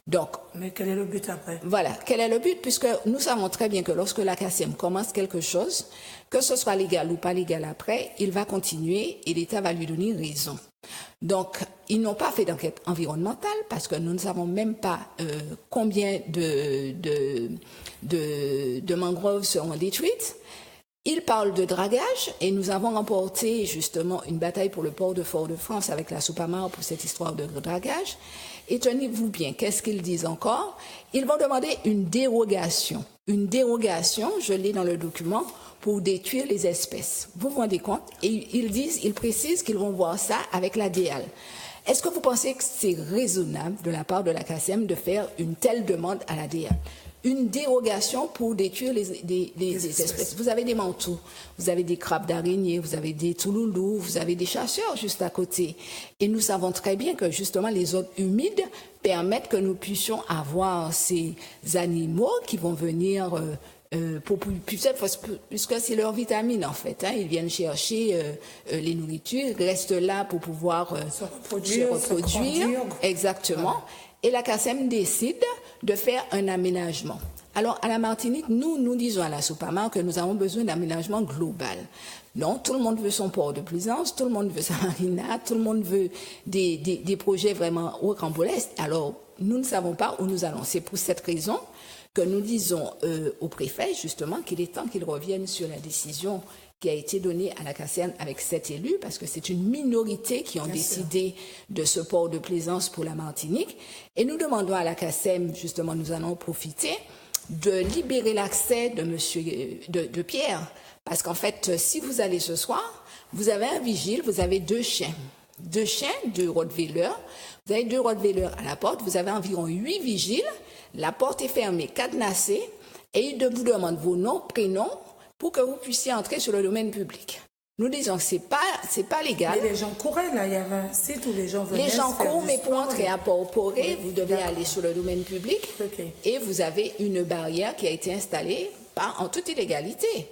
Donc, mais quel est le but après? Voilà, quel est le but? Puisque nous savons très bien que lorsque la KCM commence quelque chose, que ce soit légal ou pas légal après, il va continuer et l'État va lui donner raison. Donc, ils n'ont pas fait d'enquête environnementale parce que nous ne savons même pas combien de mangroves seront détruites. Ils parlent de dragage et nous avons remporté justement une bataille pour le port de Fort-de-France avec la Soupamar pour cette histoire de dragage. Et tenez-vous bien, qu'est-ce qu'ils disent encore? Ils vont demander une dérogation. Une dérogation, je l'ai dans le document, pour détruire les espèces. Vous vous rendez compte? Et ils précisent qu'ils vont voir ça avec la DEAL. Est-ce que vous pensez que c'est raisonnable de la part de la KCM de faire une telle demande à la DEAL? Une dérogation pour détruire les espèces. Vous avez des manteaux, vous avez des crabes d'araignée, vous avez des touloulous, vous avez des chasseurs juste à côté. Et nous savons très bien que justement les zones humides permettent que nous puissions avoir ces animaux qui vont venir puisque c'est leur vitamine en fait. Ils viennent chercher les nourritures, ils restent là pour pouvoir se reproduire. Exactement. Voilà. Et la KCM décide de faire un aménagement. Alors, à la Martinique, nous disons à la Soupamar que nous avons besoin d'aménagement global. Non, tout le monde veut son port de plaisance, tout le monde veut sa marina, tout le monde veut des projets vraiment rocambolesques. Alors, nous ne savons pas où nous allons. C'est pour cette raison que nous disons au préfet, justement, qu'il est temps qu'il revienne sur la décision qui a été donnée à la KCM avec 7 élus, parce que c'est une minorité qui ont décidé de ce port de plaisance pour la Martinique. Et nous demandons à la KCM, justement, nous allons profiter de libérer l'accès de Pierre. Parce qu'en fait, si vous allez ce soir, vous avez un vigile, vous avez 2 chiens. 2 chiens, 2 Rottweiler. Vous avez 2 Rottweiler à la porte, vous avez environ 8 vigiles. La porte est fermée, cadenassée, et ils vous demandent vos noms, prénoms, pour que vous puissiez entrer sur le domaine public. Nous disons que c'est pas légal. Mais les gens couraient là, il y avait un site où les gens venaient. Les gens courent, mais pour entrer à Port-Poré, vous devez aller sur le domaine public. Okay. Et vous avez une barrière qui a été installée en toute illégalité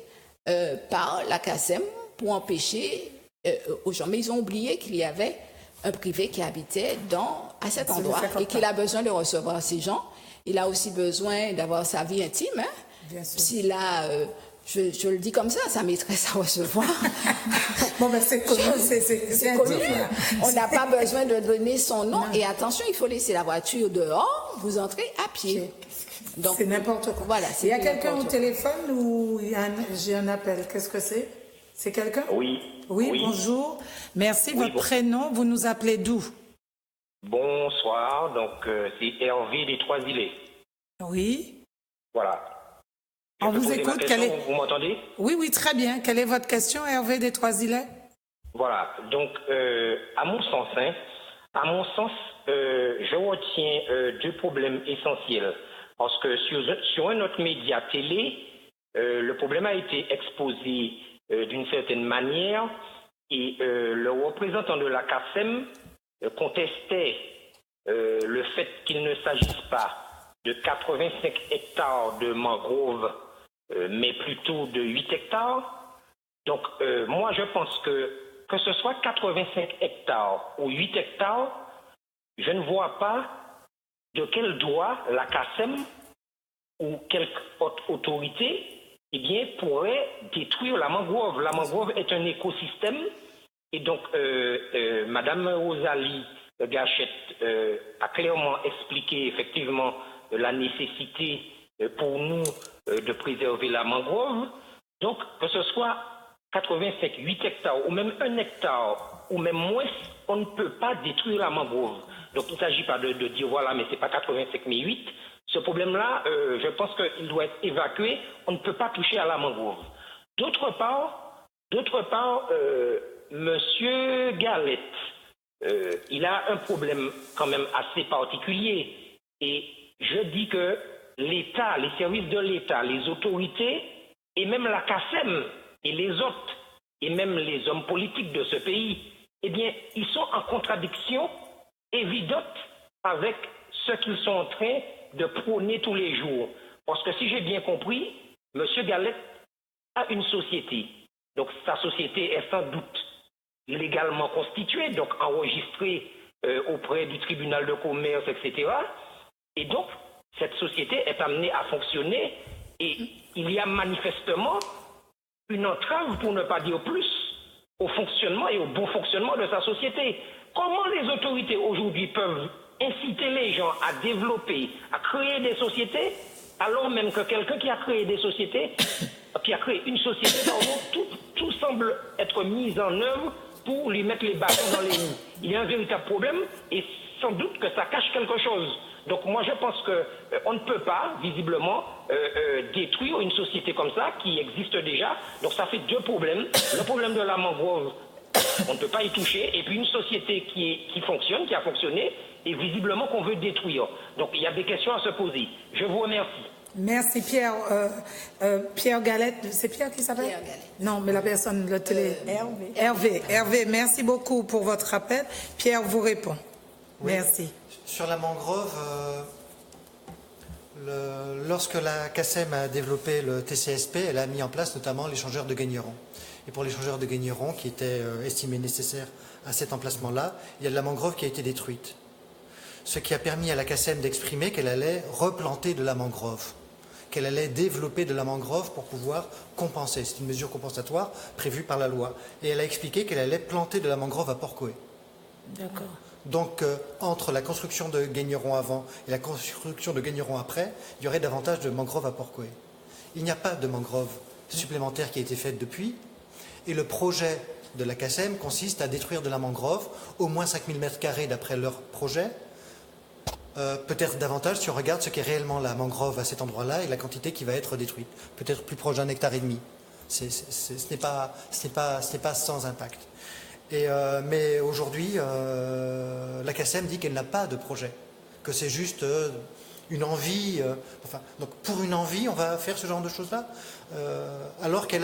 par la KCM pour empêcher aux gens. Mais ils ont oublié qu'il y avait un privé qui habitait à cet endroit et qu'il a besoin de recevoir ces gens. Il a aussi besoin d'avoir sa vie intime. Bien sûr. S'il a... Je le dis comme ça, sa maîtresse à recevoir. Bon, ben c'est connu. C'est connu. On n'a pas besoin de donner son nom. Non. Et attention, il faut laisser la voiture dehors, vous entrez à pied. Donc, c'est n'importe quoi. Voilà, il y a quelqu'un au téléphone ou j'ai un appel? Qu'est-ce que c'est? C'est quelqu'un? Oui. Oui, bonjour. Merci. Votre prénom, vous nous appelez d'où? Bonsoir, donc c'est Hervé des Trois-Îlets. Oui. Voilà. On vous écoute. Vous m'entendez? Oui, très bien. Quelle est votre question, Hervé des Trois-Îlets? Voilà. Donc, à mon sens, je retiens 2 problèmes essentiels. Parce que sur un autre média télé, le problème a été exposé d'une certaine manière et le représentant de la KCM contestait le fait qu'il ne s'agisse pas de 85 hectares de mangroves, mais plutôt de 8 hectares. Donc, moi, je pense que ce soit 85 hectares ou 8 hectares, je ne vois pas de quel droit la KCM ou quelque autre autorité pourrait détruire la mangrove. La mangrove est un écosystème et donc Madame Rosalie Gachette a clairement expliqué effectivement la nécessité pour nous de préserver la mangrove. Donc que ce soit 85, 8 hectares ou même 1 hectare ou même moins, on ne peut pas détruire la mangrove. Donc il ne s'agit pas de dire voilà, mais ce n'est pas 85 mais 8. Ce problème-là, je pense qu'il doit être évacué. On ne peut pas toucher à la mangrove. D'autre part, Monsieur Galette, il a un problème quand même assez particulier. Et je dis que l'État, les services de l'État, les autorités, et même la KCM, et les autres, et même les hommes politiques de ce pays, eh bien, ils sont en contradiction évidente avec ce qu'ils sont en train de prôner tous les jours. Parce que si j'ai bien compris, M. Galette a une société. Donc sa société est sans doute légalement constituée, donc enregistrée auprès du tribunal de commerce, etc. Et donc, cette société est amenée à fonctionner et il y a manifestement une entrave, pour ne pas dire plus, au fonctionnement et au bon fonctionnement de sa société. Comment les autorités aujourd'hui peuvent inciter les gens à développer, à créer des sociétés, alors même que quelqu'un qui a créé des sociétés, qui a créé une société, tout semble être mis en œuvre pour lui mettre les bâtons dans les roues. Il y a un véritable problème et sans doute que ça cache quelque chose. Donc moi je pense qu'on ne peut pas, visiblement, détruire une société comme ça qui existe déjà. Donc ça fait deux problèmes. Le problème de la mangrove, on ne peut pas y toucher. Et puis une société qui fonctionne, qui a fonctionné, et visiblement qu'on veut détruire. Donc il y a des questions à se poser. Je vous remercie. Merci Pierre. Pierre Galette, c'est Pierre qui s'appelle? Pierre Galette. Non, mais la personne, le télé... Hervé. Hervé, merci beaucoup pour votre appel. Pierre vous répond. Oui. Merci. Sur la mangrove, lorsque la CACEM a développé le TCSP, elle a mis en place notamment l'échangeur de Gagneron. Et pour l'échangeur de Gagneron, qui était estimé nécessaire à cet emplacement-là, il y a de la mangrove qui a été détruite. Ce qui a permis à la CACEM d'exprimer qu'elle allait replanter de la mangrove, qu'elle allait développer de la mangrove pour pouvoir compenser. C'est une mesure compensatoire prévue par la loi. Et elle a expliqué qu'elle allait planter de la mangrove à Port-Coët. D'accord. Donc, entre la construction de Gagneron avant et la construction de Gagneron après, il y aurait davantage de mangroves à Port-Coët. Il n'y a pas de mangrove supplémentaire qui a été faite depuis. Et le projet de la CACEM consiste à détruire de la mangrove, au moins 5000 m² d'après leur projet. Peut-être davantage si on regarde ce qu'est réellement la mangrove à cet endroit-là et la quantité qui va être détruite. Peut-être plus proche d'1,5 hectare. Ce n'est pas sans impact. Mais aujourd'hui, la CACEM dit qu'elle n'a pas de projet, que c'est juste une envie. Donc pour une envie, on va faire ce genre de choses-là, alors que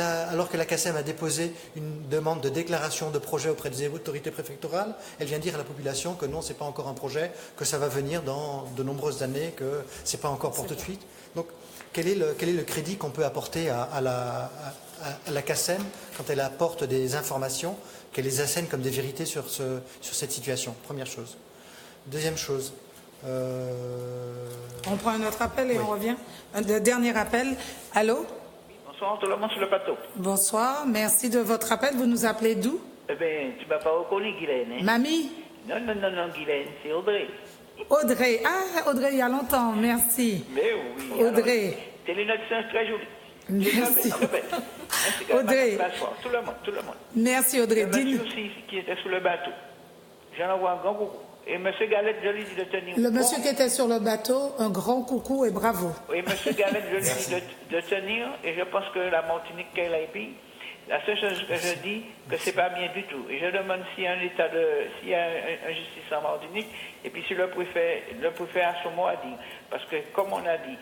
la CACEM a déposé une demande de déclaration de projet auprès des autorités préfectorales. Elle vient dire à la population que non, c'est pas encore un projet, que ça va venir dans de nombreuses années, que c'est pas encore pour tout de suite. Donc quel est le crédit qu'on peut apporter à la CACEM quand elle apporte des informations, qu'elle les assène comme des vérités sur cette situation? Première chose. Deuxième chose. On prend un autre appel et on revient. Le dernier appel. Allô? Bonsoir, tout le monde sur le plateau. Bonsoir, merci de votre appel. Vous nous appelez d'où? Eh bien, tu ne m'as pas reconnu, Guylaine. Hein? Mamie? Non, Guylaine, c'est Audrey. Audrey. Ah, Audrey, il y a longtemps, merci. Mais oui. Audrey. Tes lunettes sont très jolies. Merci. Merci. Audrey. Tout le monde. Merci Audrey. Le monsieur aussi qui était sur le bateau. J'en envoie un grand coucou. Et M. Galette, je lui dis de tenir. Le monsieur qui était sur le bateau, un grand coucou et bravo. Oui, M. Galette, je lui dis de tenir. Et je pense que la Martinique qu'elle a pris, la seule chose que je dis, que c'est pas bien du tout. Et je demande s'il y a s'il y a un justice en Martinique, et puis si le préfet a son mot à dire. Parce que, comme on a dit,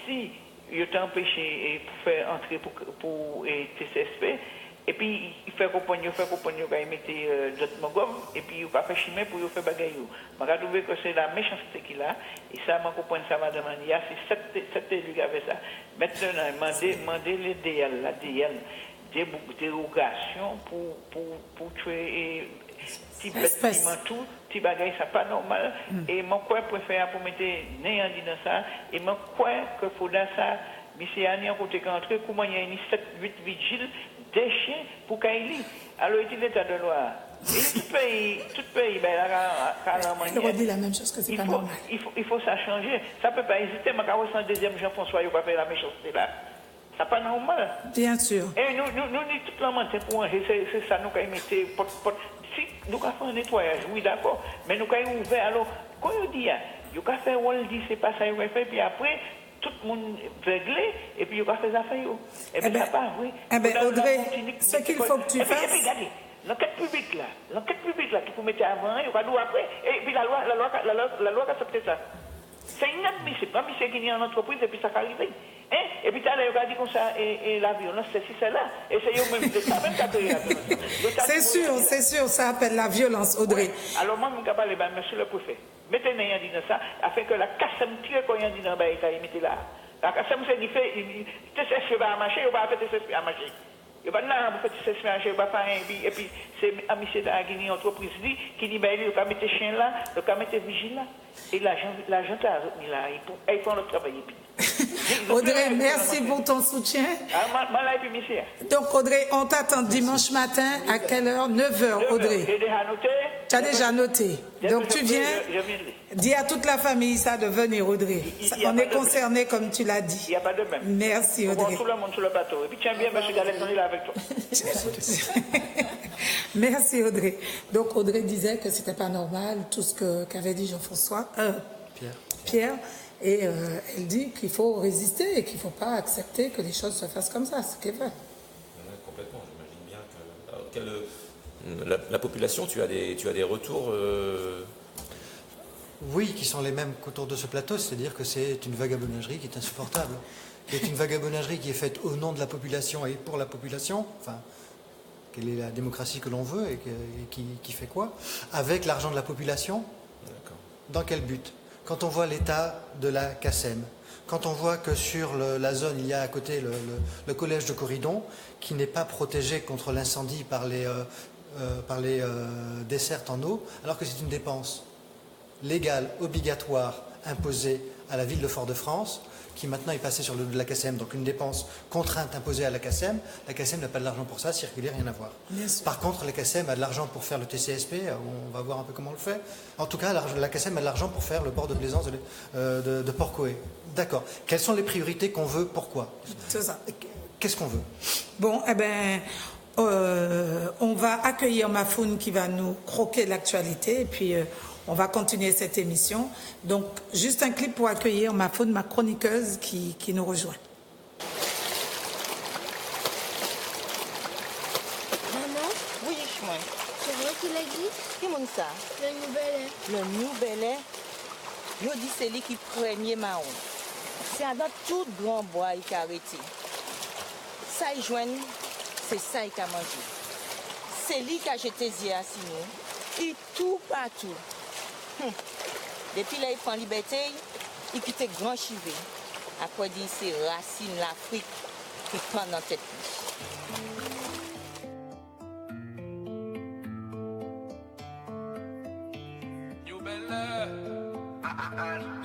si il est empêché pour faire entrer pour TCSP, et puis il fait compagnie, il met d'autres mangrove, et puis il va faire chimé pour faire bagaille. Je trouve que c'est la méchanceté qu'il a, et ça, je comprends ça, madame Ania, c'est cet élu qui avait ça. Maintenant, demander les DL, la DL, des dérogations pour tuer petit bâtiment tout, petit bagaille, ça pas normal. Et mon coin préfère pour mettre néant dans ça, et mon coin que faut dans ça, mais c'est un an côté qu'entre, comment il y a une 7-8 vigiles, des chiens pour Kaili. Alors, il est l'état de loi. Et tout pays, ben, il redit la même chose que c'est pas normal. Il faut ça changer. Ça peut pas hésiter, mais quand on deuxième Jean-François, il va faire la méchanceté là. Ça pas normal. Bien sûr. Et nous tout le monde, c'est pour manger, c'est ça, nous quand mettre si nous avons fait un nettoyage, oui d'accord, mais nous avons ouvert, alors, quand on dit, nous avons fait, on dit, c'est pas ça, il va faire, puis après, tout le monde réglé, et puis il va faire des affaires. Et bien, ça pas, oui. Eh bien, Audrey, ce qu'il faut que tu fasses. Et puis, regardez, l'enquête publique là, qu'il faut mettre avant, il va nous après, et puis la loi a accepté ça. C'est inadmissible. Pas monsieur qui est en entreprise et puis ça arrive. Hein? Et puis tu as dit comme ça, et la violence, c'est celle-là. Et c'est eux-mêmes, c'est ça même qui a créé la violence. C'est sûr, ça appelle la violence, Audrey. Oui. Alors moi, je vais parler, monsieur le préfet, mettez un dit dans ça, afin que la CACEM tue quand il y a dit dans le mettez là. La CACEM, c'est dit, tu sais, je vais marcher, ou pas faire tes à marcher. Il n'y a pas de l'arbre pour faire ce mélange, et puis c'est un monsieur de la Guinée, entreprise qui dit, ben, il va mettre chien là, il va mettre vigile là, et l'argent est là, il prend le travail. Audrey, merci pour ton soutien. Donc Audrey, on t'attend dimanche matin à quelle heure? 9h, Audrey. J'ai déjà noté. Tu as déjà noté. Donc tu viens, dis à toute la famille ça de venir, Audrey. On est concerné comme tu l'as dit. Il n'y a pas de même. Merci Audrey. Tout le monde sur le bateau. Et puis tiens bien, M. Galette, on est là avec toi. Merci Audrey. Donc Audrey disait que c'était pas normal tout ce qu'avait dit Jean-François, Pierre. Et elle dit qu'il faut résister et qu'il ne faut pas accepter que les choses se fassent comme ça, ce qui est vrai. Complètement, j'imagine bien que la population, tu as des retours Oui, qui sont les mêmes qu'autour de ce plateau, c'est-à-dire que c'est une vagabondagerie qui est insupportable. C'est une vagabondagerie qui est faite au nom de la population et pour la population, enfin, quelle est la démocratie que l'on veut et qui fait quoi? Avec l'argent de la population, dans quel but? Quand on voit l'état de la CACEM, quand on voit que sur la zone, il y a à côté le collège de Corridon, qui n'est pas protégé contre l'incendie par les dessertes en eau, alors que c'est une dépense légale, obligatoire, imposée à la ville de Fort-de-France, qui maintenant est passée sur le dos de la CACEM, donc une dépense contrainte imposée à la CACEM. La CACEM n'a pas de l'argent pour ça, circuler, rien à voir. Par contre, la CACEM a de l'argent pour faire le TCSP, on va voir un peu comment on le fait. En tout cas, la CACEM a de l'argent pour faire le port de plaisance de Port-Coé. D'accord. Quelles sont les priorités qu'on veut? Pourquoi? C'est ça. Qu'est-ce qu'on veut? Bon, eh bien, on va accueillir Mafoun qui va nous croquer l'actualité et puis on va continuer cette émission. Donc, juste un clip pour accueillir Mafoun, ma chroniqueuse qui nous rejoint. Maman? Oui, chemin. C'est vrai qu'il a dit? Qui monte ça? Le Nouvel. Le Nouvel. Je dis c'est lui qui premier marron. C'est dans tout grand bois qui a arrêté. Ça y joigne, c'est ça qui a mangé. C'est lui qui a jeté Zia sinon. Et tout partout. Depuis là, il prend liberté, il quitte grand chivé. Après, il c'est racine l'Afrique qui prend dans tête.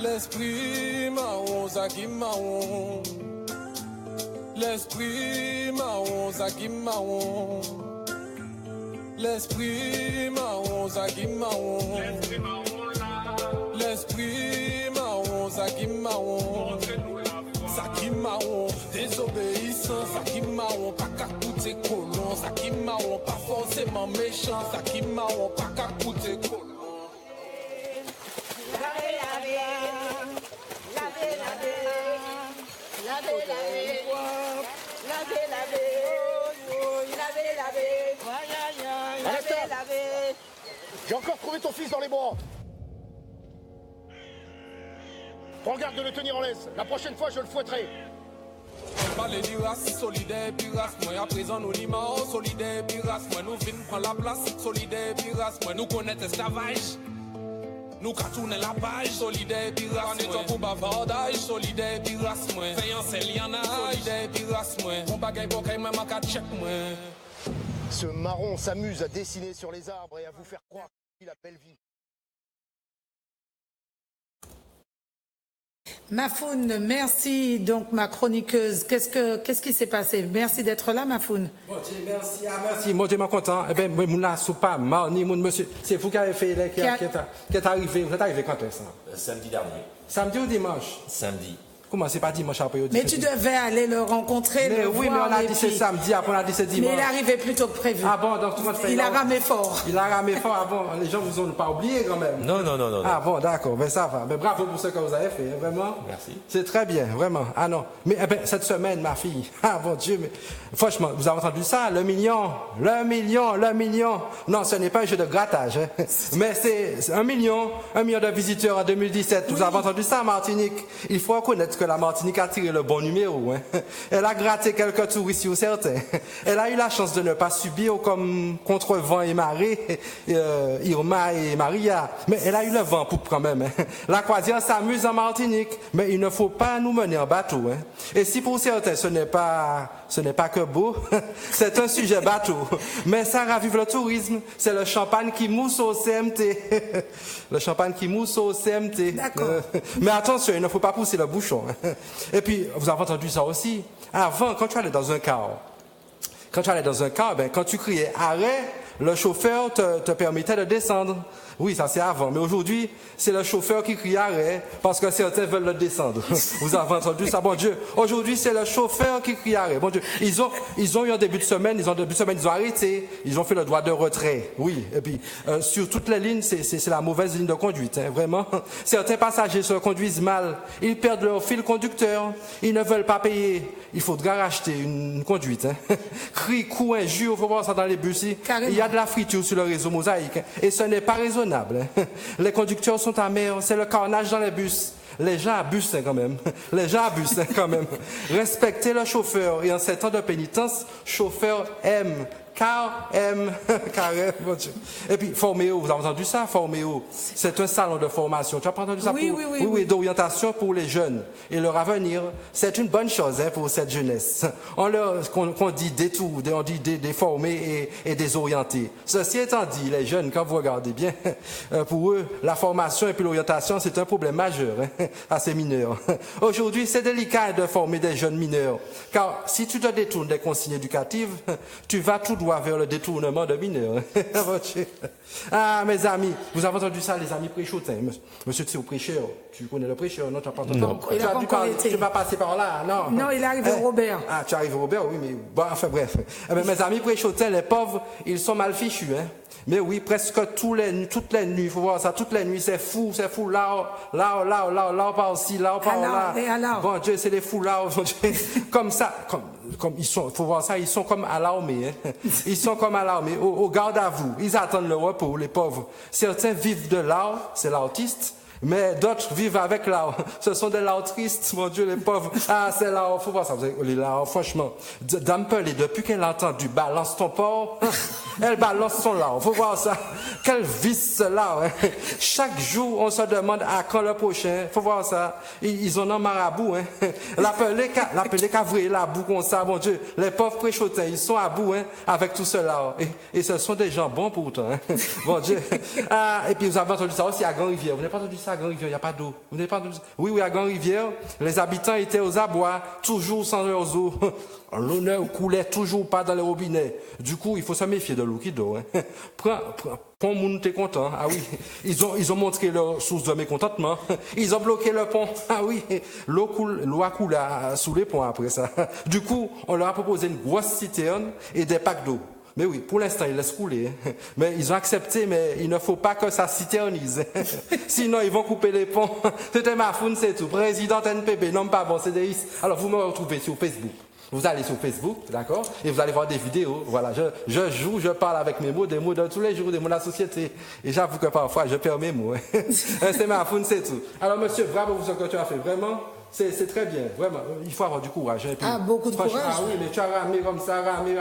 L'esprit marron, ça qui marron. L'esprit marron, ça qui marron. L'esprit marron, ça qui marron. L'esprit marron, ça qui marron. Ça qui marron, désobéissant, ça qui marron, pas qu'à coûter colon. Ça qui marron, pas forcément méchant, ça qui marron, pas qu'à coûter colon. J'ai encore trouvé ton fils dans les bois. Prends garde de le tenir en laisse. La prochaine fois, je le fouetterai. Parler du race, solidaire, puis race. Moi, à présent, nous limons, solidaire, puis race. Moi, nous venons prendre la place, solidaire, puis race. Moi, nous connaissons l'esclavage. Nous cartournons la page, solidaire, puis race. On est en pour bavardage, solidaire, puis race. Moi, faisant c'est liana, solidaire, puis race. Moi, mon bagage pour qu'il m'a manqué check, moi. Ce marron s'amuse à dessiner sur les arbres et à vous faire croire qu'il a belle vie. Mafoun, merci. Donc, ma chroniqueuse, qu'est-ce qui s'est passé? Merci d'être là, Mafoun. Bon, merci, merci. Moi, je suis content. Eh bien, moi, je ne suis pas mal, ni mon monsieur. C'est vous qui avez fait, qui est arrivé. Vous êtes arrivé quand est-ce? Samedi dernier. Samedi ou dimanche? Samedi. Comment c'est pas dimanche après? Mais tu devais aller le rencontrer, mais le oui, voir. Mais on a dit c'est samedi, après on a dit c'est dimanche. Mais il est arrivé plus tôt que prévu. Ah bon, donc tout le monde fait. Il a ramé fort. Il a ramé fort, ah bon, les gens vous ont pas oublié quand même. Non. Ah bon, d'accord, mais ça va. Mais bravo pour ce que vous avez fait, vraiment. Merci. C'est très bien, vraiment. Ah non, mais eh ben, cette semaine, ma fille, ah bon Dieu, mais franchement, vous avez entendu ça, le million. Non, ce n'est pas un jeu de grattage, hein. Mais c'est 1 million de visiteurs en 2017. Oui. Vous avez entendu ça, Martinique? Il faut reconnaître que la Martinique a tiré le bon numéro. Hein. Elle a gratté quelques touristes ou certains. Elle a eu la chance de ne pas subir comme contre vent et marée, Irma et Maria. Mais elle a eu le vent poupe quand même. Hein. La croisière s'amuse en Martinique, mais il ne faut pas nous mener en bateau. Hein. Et si pour certains ce n'est pas ce n'est pas que beau, c'est un sujet bateau. Mais ça ravive le tourisme, c'est le champagne qui mousse au CMT. Le champagne qui mousse au CMT. D'accord. Mais attention, il ne faut pas pousser le bouchon. Et puis, vous avez entendu ça aussi. Avant, quand tu allais dans un car, quand tu criais arrêt, le chauffeur te permettait de descendre. Oui, ça c'est avant. Mais aujourd'hui, c'est le chauffeur qui crie arrêt parce que certains veulent le descendre. Vous avez entendu ça, bon Dieu. Aujourd'hui, c'est le chauffeur qui crie arrêt. Bon Dieu. Ils ont eu un début de semaine, ils ont arrêté. Ils ont fait le droit de retrait. Oui. Et puis, sur toutes les lignes, c'est la mauvaise ligne de conduite, hein, vraiment. Certains passagers se conduisent mal. Ils perdent leur fil conducteur. Ils ne veulent pas payer. Il faudra racheter une conduite, hein. Cris, coups, injures, faut voir ça dans les bus. Il y a de la friture sur le réseau Mosaïque. Hein, et ce n'est pas raisonnable. Les conducteurs sont amers, c'est le carnage dans les bus. Les gens abusent quand même. Les gens abusent quand même. Respectez le chauffeur et en 7 ans de pénitence, chauffeur aime. Car bon Dieu. Et puis, Forméo, vous avez entendu ça? Forméo, c'est un salon de formation. Tu as pas entendu ça? Oui, d'orientation pour les jeunes et leur avenir. C'est une bonne chose, hein, pour cette jeunesse. Qu'on dit détourner, on dit déformer et désorienter. Ceci étant dit, les jeunes, quand vous regardez bien, pour eux, la formation et puis l'orientation, c'est un problème majeur, hein, à ces mineurs. Aujourd'hui, c'est délicat de former des jeunes mineurs. Car si tu te détournes des consignes éducatives, tu vas tout droit vers le détournement de mineurs. Ah, mes amis, vous avez entendu ça, les amis prêchotins. Monsieur Théo, prêcheur, tu connais le prêcheur, non? Tu n'as pas entendu? Non, il n'a pas encore été. Tu vas passer par là, non? Non, il arrive au Robert. Ah, tu arrives au Robert, oui, mais bon, enfin bref. Eh bien, mes amis prêchotins, les pauvres, ils sont mal fichus, hein. Mais oui, presque toutes les nuits, il faut voir ça, toutes les nuits, c'est fou, là, par-ci, là, par-là. Bon Dieu, c'est des fous là, bon Dieu. Comme ça, comme ils sont, faut voir ça, ils sont comme à l'armée, hein. Ils sont comme à l'armée, au garde à vous. Ils attendent le repos, les pauvres. Certains vivent de l'art, c'est l'artiste. Mais d'autres vivent avec l'art. Ce sont des lards tristes, mon Dieu, les pauvres. Ah, c'est l'art, faut voir ça, les lards, franchement. Dame Pelé, depuis qu'elle a entendu balance ton porc, elle balance son lard, faut voir ça. Quel vice ce lard, hein. Chaque jour, on se demande à quand le prochain, faut voir ça. Ils en ont marabout, hein. La Pelé qu'a vrillé la boue comme ça, mon Dieu. Les pauvres préchotins, ils sont à bout, hein, avec tout cela. Et ce sont des gens bons pourtant, hein. Mon Dieu. Ah, et puis vous avez entendu ça aussi à Grand-Rivière. Vous n'avez pas entendu ça à Grand-Rivière, il n'y a pas d'eau. Vous n'avez pas entendu ça? Oui, à Grand-Rivière, les habitants étaient aux abois, toujours sans leurs eaux. L'eau coulait toujours pas dans les robinets. Du coup, il faut se méfier de l'eau qui dort, hein. Pont moun t'es content. Ah oui. Ils ont montré leur source de mécontentement. Ils ont bloqué le pont. Ah oui. L'eau a coulé sous les ponts après ça. Du coup, on leur a proposé une grosse citerne et des packs d'eau. Mais oui, pour l'instant, ils laissent couler. Mais ils ont accepté, mais il ne faut pas que ça citernise. Sinon, ils vont couper les ponts. C'était Mafoun, c'est tout. Président NPP, non pas bon, CDI. Alors, vous me retrouvez sur Facebook. Vous allez sur Facebook, d'accord? Et vous allez voir des vidéos. Voilà, je joue, je parle avec mes mots, des mots de tous les jours, des mots de la société. Et j'avoue que parfois, je perds mes mots. C'est Mafoun, c'est tout. Alors, monsieur, bravo pour ce que tu as fait. Vraiment, c'est très bien. Vraiment, il faut avoir du courage. Hein. Puis, beaucoup de courage. Ah oui, mais tu as ramé comme ça, ramé.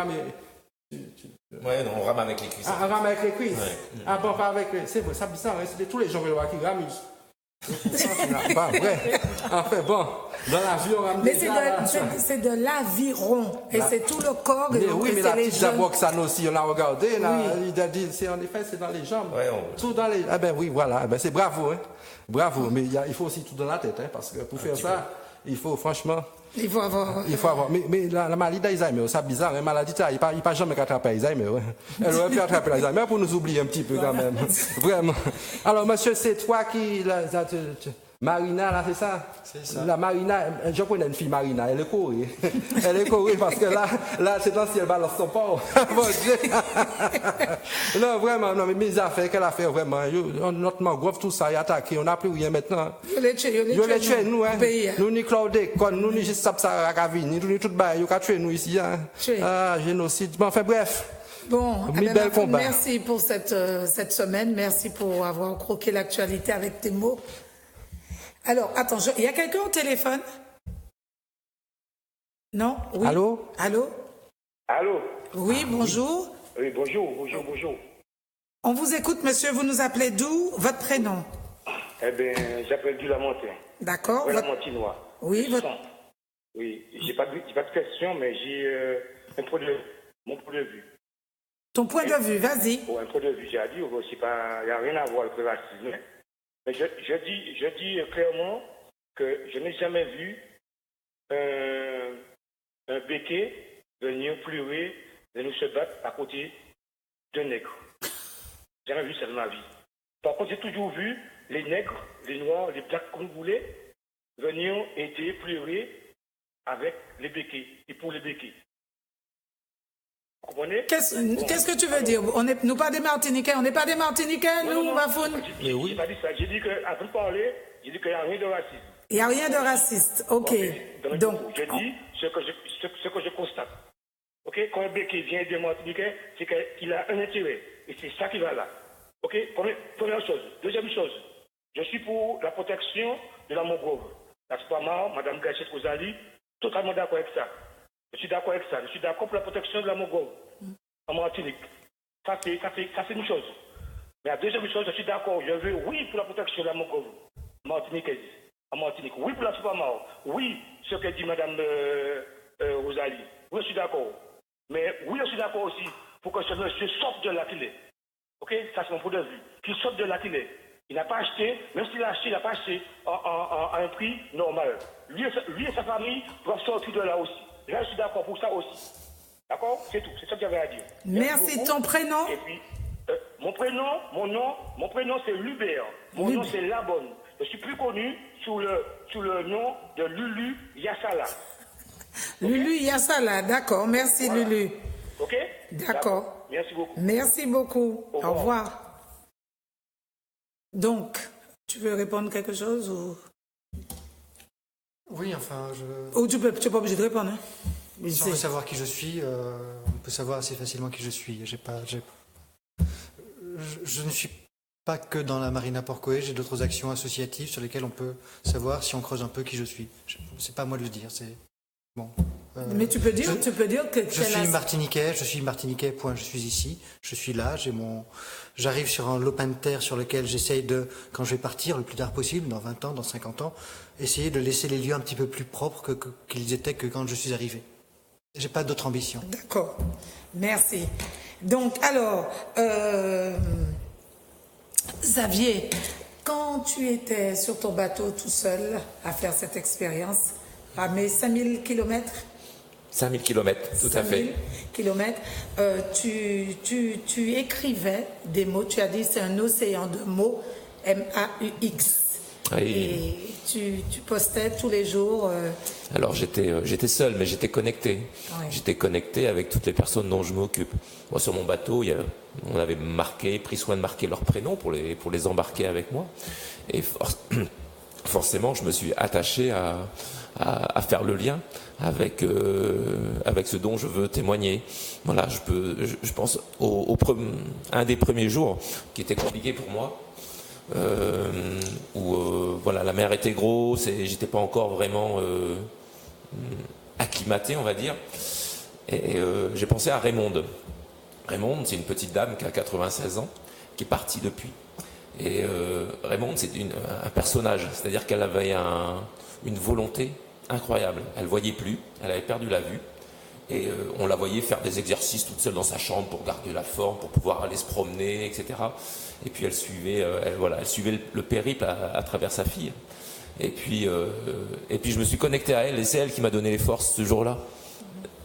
Ouais, non, on rame avec les cuisses. Ah, on rame avec les cuisses. Ouais. Ah bon, pas avec les... C'est vrai, ça bizarre, hein? C'est tous les gens qui rament. Pas vrai. Enfin bon, dans l'avion, on rame. Mais c'est de l'aviron. Et c'est tout le corps. Mais oui, mais la petite Zaboxane aussi, on l'a regardé. Oui. Il a dit, en effet, c'est dans les jambes. Ouais, tout dans les... Ah ben oui, voilà. Ben, c'est bravo, hein. Bravo. Mais il faut aussi tout dans la tête, hein, parce que pour faire ça, il faut franchement... Il faut avoir. Mais la maladie d'Alzheimer, c'est bizarre, une maladie, il ne pas jamais attraper Alzheimer. Elle aurait pu attraper l'Alzheimer pour nous oublier un petit peu quand même. Vraiment. Alors, monsieur, c'est toi qui. Marina, là, c'est ça? C'est ça. La Marina, je connais une fille Marina, elle est courée. Elle est courée parce que là c'est dans si elle balance son porc. Mon Dieu. Non, vraiment, non, mais mes affaires qu'elle a fait, vraiment, notre mangrove, tout ça, il a attaqué, on n'a plus rien maintenant. Yo les tué, nous, hein. Nous, ni Claude, nous, ni juste Sapsara Ravine, nous, ni tout bas, ils ont tué nous ici, hein. Ah, génocide. Bon, enfin, bref. Bon, merci pour cette semaine, merci pour avoir croqué l'actualité avec tes mots. Alors, attends, il y a quelqu'un au téléphone? Non? Oui. Allô? Allô? Allô? Oui, bonjour. Oui, bonjour. On vous écoute, monsieur. Vous nous appelez d'où? Votre prénom? Eh bien, j'appelle du Lamontin. D'accord. Lamontinois. Oui, Oui, j'ai pas de question, mais j'ai mon point de vue. Ton point de vue, vas-y. Bon, un point de vue, j'ai à dire, il n'y a rien à voir avec le racisme. Mais je dis clairement que je n'ai jamais vu un béquet venir pleurer, venir se battre à côté d'un nègre. J'ai jamais vu ça dans ma vie. Par contre, j'ai toujours vu les nègres, les noirs, les blacks congolais venir aider, pleurer avec les béquets et pour les béquets. Vous comprenez? Qu'est-ce que tu veux dire? Nous pas des Martiniquais, on n'est pas des Martiniquais, nous, Bafoun? Mais oui. J'ai pas dit ça. J'ai dit qu'après de parler, j'ai dit qu'il n'y a rien de raciste. Il n'y a rien de raciste, ok. Donc, je dis ce que je constate. Ok, quand un béquet vient des Martiniquais, c'est qu'il a un intérêt. Et c'est ça qui va là. Ok, première chose. Deuxième chose, je suis pour la protection de la Mogrove. La Spamar, Mme Gachette Kozali, totalement d'accord avec ça. Je suis d'accord avec ça. Je suis d'accord pour la protection de la Mogrove en Martinique. Ça, c'est une chose. Mais la deuxième chose, je suis d'accord. Je veux, oui, pour la protection de la Mogrove martiniquaise. En Martinique. Oui, pour la Spamar. Oui, ce que dit Mme Rosalie. Oui, je suis d'accord. Mais oui, je suis d'accord aussi pour que ce monsieur sorte de là qu'il est. Ok, ça c'est mon point de vue. Qu'il sorte de là qu'il est. Il n'a pas acheté, même s'il a acheté, il n'a pas acheté à un prix normal. Lui et sa famille doivent sortir de là aussi. Là, je suis d'accord pour ça aussi. D'accord? C'est tout. C'est ça que j'avais à dire. Merci. Ton prénom? Et puis, mon prénom c'est Lubert. Mon nom c'est Labonne. Je suis plus connu sous le nom de Lulu Yassala. Lulu Yassala, d'accord. Merci, voilà. Lulu. Ok? D'accord. Merci beaucoup. Merci beaucoup. Au revoir. Donc, tu veux répondre quelque chose ou... Oui, enfin, Ou tu n'es pas obligé de répondre. Hein? Si on veut savoir qui je suis, on peut savoir assez facilement qui je suis. Je ne suis pas que dans la Marina Porcoé, j'ai d'autres actions associatives sur lesquelles on peut savoir si on creuse un peu qui je suis. C'est pas à moi de le dire, c'est... Bon. Mais tu peux dire que je suis Martiniquais, point, je suis ici, je suis là, j'arrive sur un lopin de terre sur lequel j'essaye de, quand je vais partir le plus tard possible, dans 20 ans, dans 50 ans, essayer de laisser les lieux un petit peu plus propres qu'ils étaient que quand je suis arrivé. J'ai pas d'autre ambition. D'accord, merci. Donc, alors, Xavier, quand tu étais sur ton bateau tout seul à faire cette expérience, à mes 5000 km 5000 km, tout à fait. 5000 km, tu écrivais des mots, tu as dit c'est un océan de mots, M-A-U-X. Oui. Et tu postais tous les jours. Alors j'étais seul, mais j'étais connecté. Oui. J'étais connecté avec toutes les personnes dont je m'occupe. Moi, sur mon bateau, on avait pris soin de marquer leurs prénoms pour les embarquer avec moi. Et forcément, je me suis attaché à faire le lien avec ce dont je veux témoigner. Voilà, je pense un des premiers jours qui était compliqué pour moi, où voilà, la mer était grosse et j'étais pas encore vraiment acclimaté, on va dire. Et j'ai pensé à Raymonde. Raymonde, c'est une petite dame qui a 96 ans, qui est partie depuis. Et Raymonde, c'est un personnage, c'est-à-dire qu'elle avait une volonté incroyable. Elle voyait plus, elle avait perdu la vue, et on la voyait faire des exercices toute seule dans sa chambre pour garder la forme, pour pouvoir aller se promener, etc. Et puis elle suivait le périple à travers sa fille. Et puis je me suis connecté à elle, et c'est elle qui m'a donné les forces ce jour-là.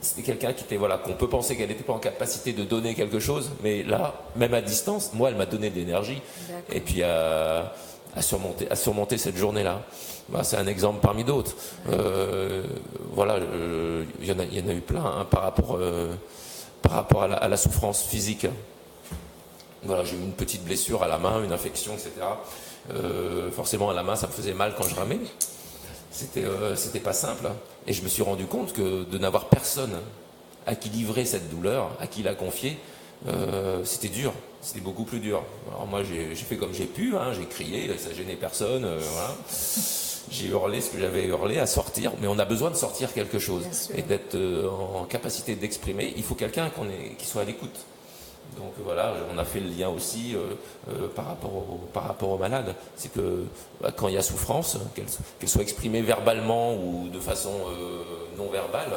C'était quelqu'un qu'on peut penser qu'elle n'était pas en capacité de donner quelque chose, mais là, même à distance, moi, elle m'a donné de l'énergie. Et puis à surmonter cette journée-là. C'est un exemple parmi d'autres. Voilà, il y en a eu plein hein, par rapport à la souffrance physique. Voilà, j'ai eu une petite blessure à la main, une infection, etc. Forcément, à la main, ça me faisait mal quand je ramais. C'était pas simple. Hein. Et je me suis rendu compte que de n'avoir personne à qui livrer cette douleur, à qui la confier, c'était dur. C'était beaucoup plus dur. Alors moi, j'ai fait comme j'ai pu, hein, j'ai crié, ça gênait personne. Voilà. J'ai hurlé ce que j'avais hurlé à sortir, mais on a besoin de sortir quelque chose et d'être en capacité d'exprimer. Il faut quelqu'un qui soit à l'écoute. Donc voilà, on a fait le lien aussi par rapport aux malades. C'est que quand il y a souffrance, qu'elle soit exprimée verbalement ou de façon non verbale,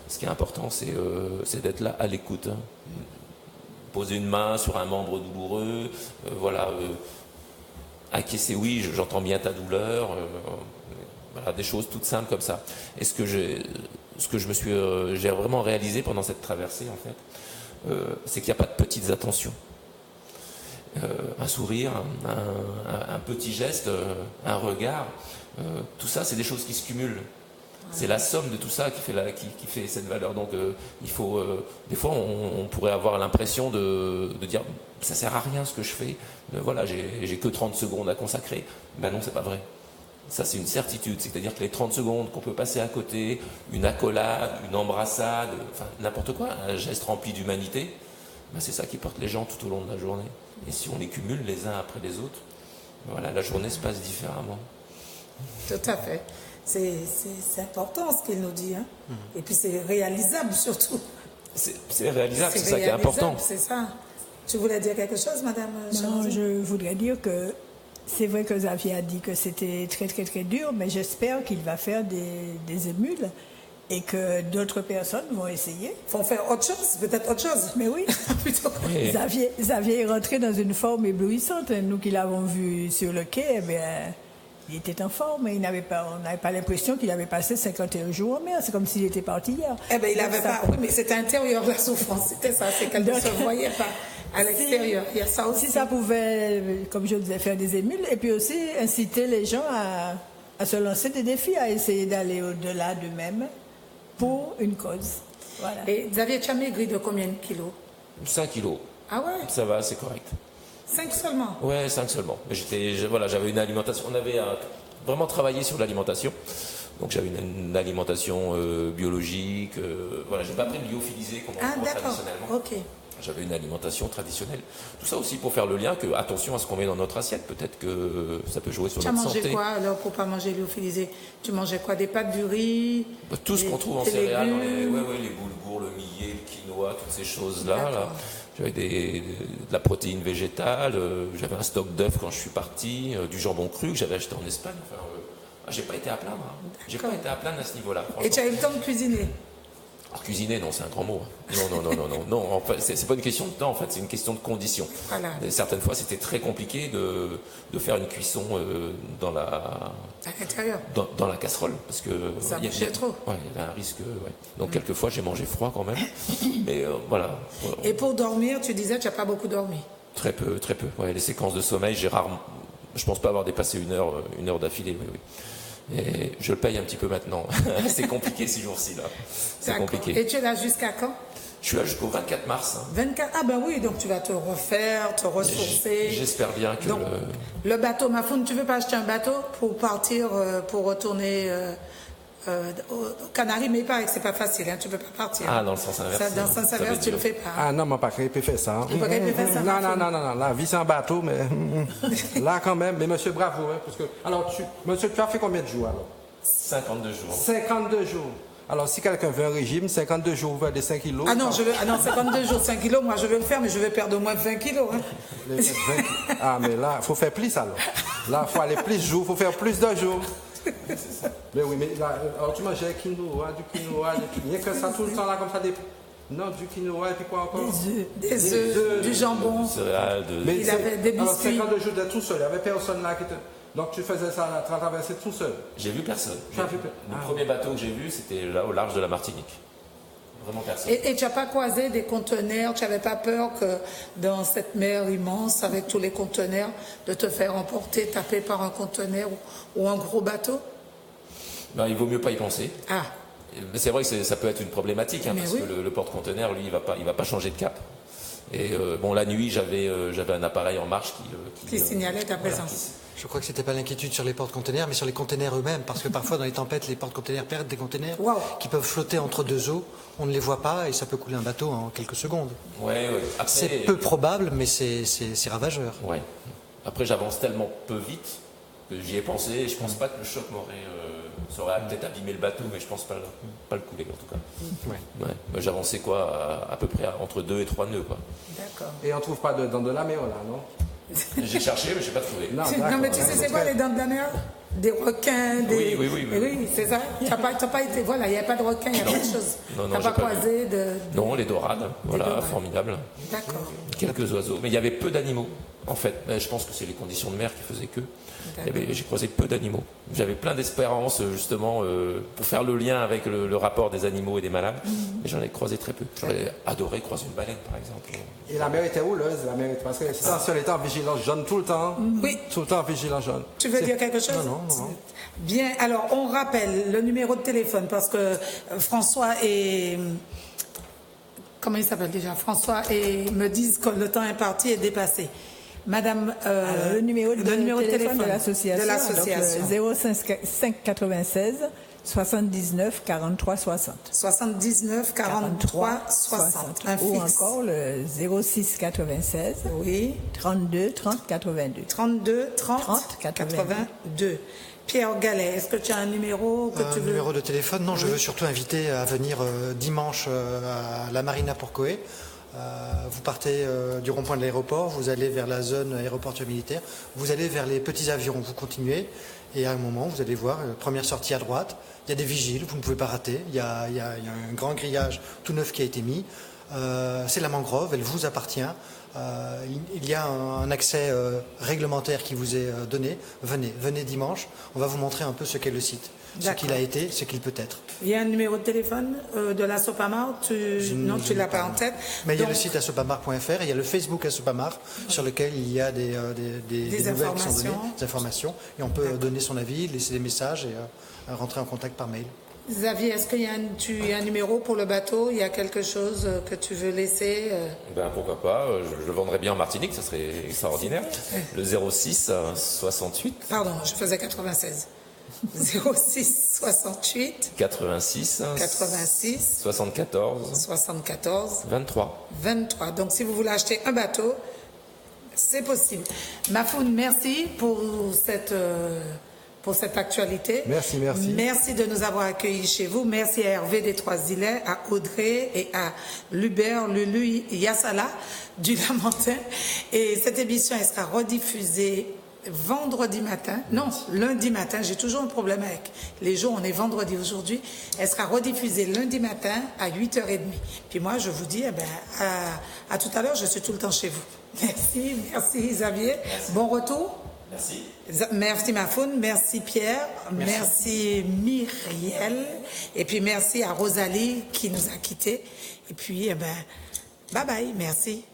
ce qui est important, c'est d'être là à l'écoute. Hein. Poser une main sur un membre douloureux, acquiescer, oui, j'entends bien ta douleur, voilà, des choses toutes simples comme ça. Et ce que j'ai vraiment réalisé pendant cette traversée, en fait, c'est qu'il n'y a pas de petites attentions. Un sourire, un petit geste, un regard, tout ça, c'est des choses qui se cumulent. C'est la somme de tout ça qui fait cette valeur. Donc il faut, des fois, on pourrait avoir l'impression de dire ça sert à rien ce que je fais. Voilà, j'ai que 30 secondes à consacrer. Ben non, c'est pas vrai. Ça, c'est une certitude. C'est-à-dire que les 30 secondes qu'on peut passer à côté, une accolade, une embrassade, enfin n'importe quoi, un geste rempli d'humanité, ben c'est ça qui porte les gens tout au long de la journée. Et si on les cumule les uns après les autres, voilà, la journée se passe différemment. Tout à fait. C'est important ce qu'il nous dit. Hein. Et puis c'est réalisable surtout. C'est réalisable, c'est ça qui est important. C'est ça. Tu voulais dire quelque chose, Madame Non, Chalazi? je voudrais dire que c'est vrai que Xavier a dit que c'était très très très dur, mais j'espère qu'il va faire des émules et que d'autres personnes vont essayer. Vont faire autre chose, peut-être autre chose. Mais oui. Oui. Xavier est rentré dans une forme éblouissante. Nous qui l'avons vu sur le quai, eh bien, il était en forme et on n'avait pas l'impression qu'il avait passé 51 jours en mer. C'est comme s'il était parti hier. Eh bien, il n'avait pas. Oui, mais c'était intérieur la souffrance. C'était ça, c'est qu'elle ne se voyait pas à l'extérieur. Il y a ça aussi. Si ça pouvait, comme je disais, faire des émules et puis aussi inciter les gens à se lancer des défis, à essayer d'aller au-delà d'eux-mêmes pour une cause. Voilà. Et Xavier, tu as maigri de combien de kilos? 5 kilos. Ah ouais? Ça va, c'est correct. 5 seulement? Ouais, 5 seulement. Mais j'avais une alimentation. On avait vraiment travaillé sur l'alimentation. Donc j'avais une alimentation biologique. Voilà, j'ai pas pris de lyophilisé comme on prend traditionnellement. Ok. J'avais une alimentation traditionnelle. Tout ça aussi pour faire le lien que attention à ce qu'on met dans notre assiette. Peut-être que ça peut jouer sur notre santé. Tu as mangé quoi alors pour pas manger lyophilisé? Tu mangeais quoi? Des pâtes du riz? Tout ce qu'on trouve en céréales, les boulgours, le millet, le quinoa, toutes ces choses-là. Là. J'avais de la protéine végétale, j'avais un stock d'œufs quand je suis parti, du jambon cru que j'avais acheté en Espagne. Enfin, j'ai pas été à plaindre. Hein. J'ai pas été à plaindre à ce niveau-là. Et tu as eu le temps de cuisiner? Alors, cuisiner, non, c'est un grand mot. Non. En fait, c'est pas une question de temps, en fait, c'est une question de conditions. Voilà. Et certaines fois, c'était très compliqué de faire une cuisson dans la casserole, parce que ça bougeait trop. Ouais, il y avait un risque. Ouais. Donc quelquefois, j'ai mangé froid quand même. Mais voilà. Et pour dormir, tu disais, tu n'as pas beaucoup dormi? Très peu. Ouais, les séquences de sommeil, je pense pas avoir dépassé une heure d'affilée. Oui. Et je le paye un petit peu maintenant. C'est compliqué ces jours-ci là. C'est compliqué. Et tu es là jusqu'à quand? Je suis là jusqu'au 24 mars. 24. Ah ben oui, donc tu vas te refaire, te ressourcer. J'espère bien que donc, le bateau Mafoun, tu veux pas acheter un bateau pour partir, pour retourner aux Canaries, mais il paraît que c'est pas facile, hein, tu peux pas partir. Ah, dans le sens inverse. Dans le sens inverse, tu le fais pas. Ah non, pas qu'il peut faire ça. Hein. Non, la vie c'est un bateau, mais là quand même. Mais monsieur, bravo. Hein, parce que, alors, monsieur, tu as fait combien de jours alors? 52 jours. 52 jours. Alors, si quelqu'un veut un régime, 52 jours, vous des 5 kilos. Ah non, 52 jours, 5 kilos, moi je vais le faire, mais je vais perdre au moins 20 kilos. Hein. Ah, mais là, il faut faire plus alors. Là, il faut aller plus de jours, il faut faire plus de jours. Mais oui, mais là, alors tu mangeais du quinoa, rien que ça tout le temps là comme ça, non, du quinoa et puis quoi encore? Des œufs, du jambon. Mais il avait des biscuits. Alors 52 jours d'être tout seul, il n'y avait personne là qui te... Donc tu faisais ça, tu traversais tout seul? J'ai vu personne. Le premier bateau que j'ai vu, c'était là au large de la Martinique. Vraiment personne. Et tu n'as pas croisé des conteneurs, tu n'avais pas peur que dans cette mer immense, avec tous les conteneurs, de te faire emporter, taper par un conteneur ou un gros bateau? Ben, il vaut mieux pas y penser. Ah. Mais c'est vrai que ça peut être une problématique, hein, parce que le porte-conteneur, lui, il va pas changer de cap. Et bon, la nuit, j'avais un appareil en marche qui signalait ta présence. Je crois que c'était pas l'inquiétude sur les porte-conteneurs, mais sur les conteneurs eux-mêmes, parce que parfois dans les tempêtes, les porte-conteneurs perdent des conteneurs qui peuvent flotter entre deux eaux. On ne les voit pas et ça peut couler un bateau en quelques secondes. Ouais. Après, c'est peu probable, mais c'est ravageur. Ouais. Après, j'avance tellement peu vite que j'y ai pensé et je pense pas que le choc m'aurait Ça aurait peut-être abîmé le bateau, mais je pense pas le couler en tout cas. Ouais. Moi, j'avançais quoi, à peu près entre 2 et 3 nœuds, quoi. D'accord. Et on trouve pas de dents de la mer là, non? J'ai cherché, mais je n'ai pas trouvé. Non, mais tu sais, c'est quoi les dents de la mer? Des requins, des... Oui, c'est ça. Tu n'as pas été... Voilà, il n'y a pas de requins, il n'y a pas de choses. Tu n'as pas croisé de... Non, les dorades, voilà, formidable. D'accord. Quelques oiseaux. Mais il y avait peu d'animaux, en fait. Je pense que c'est les conditions de mer qui faisaient que... J'ai croisé peu d'animaux. J'avais plein d'espérance, justement, pour faire le lien avec le rapport des animaux et des malades. Mais j'en ai croisé très peu. J'aurais adoré croiser une baleine, par exemple. Et la mer était houleuse, parce que c'est sur les temps vigilance jaune tout le temps. Oui. Tout le temps vigilance jaune. Tu veux dire quelque chose? Non. Bien, alors on rappelle le numéro de téléphone parce que François et... Comment il s'appelle déjà? François et me disent que le temps imparti est dépassé. Madame, le numéro de téléphone de l'association. 05 96 79 43 60. 79 43 60. Ou encore le 06 96 32 30 82. 32 30 82. Pierre Gallet, est-ce que tu as un numéro que tu veux? Numéro de téléphone? Non, je veux surtout inviter à venir dimanche à la Marina Porcoé. Vous partez du rond-point de l'aéroport, vous allez vers la zone aéroportuaire militaire, vous allez vers les petits avions, vous continuez, et à un moment, vous allez voir, première sortie à droite, il y a des vigiles, vous ne pouvez pas rater, il y a un grand grillage tout neuf qui a été mis, c'est la mangrove, elle vous appartient, il y a un accès réglementaire qui vous est donné, venez dimanche, on va vous montrer un peu ce qu'est le site. Ce qu'il a été, ce qu'il peut être. Il y a un numéro de téléphone de la Sopamar? Non, tu ne l'as pas en tête. Mais il y a le site assopamar.fr et il y a le Facebook Assopamar sur lequel il y a des nouvelles qui sont données, des informations. Et on peut donner son avis, laisser des messages et rentrer en contact par mail. Xavier, est-ce qu'il y a un numéro pour le bateau? Il y a quelque chose que tu veux laisser? Pourquoi pas, je le vendrais bien en Martinique, ça serait extraordinaire. Le 06 68. Pardon, je faisais 96. 06 68 86 74 23. Donc si vous voulez acheter un bateau, c'est possible. Mafoun, merci pour cette actualité. Merci. Merci de nous avoir accueillis chez vous. Merci à Hervé des Trois-Îlets, à Audrey et à Lubert, Lulu, Yassala du Lamentin. Et cette émission, elle sera rediffusée lundi matin, j'ai toujours un problème avec les jours, on est vendredi aujourd'hui, elle sera rediffusée lundi matin à 8h30. Puis moi, je vous dis, à tout à l'heure, je suis tout le temps chez vous. Merci Xavier, bon retour. Merci Mafoun, merci Pierre, merci Myriel, et puis merci à Rosalie qui nous a quittés. Et puis, bye bye, merci.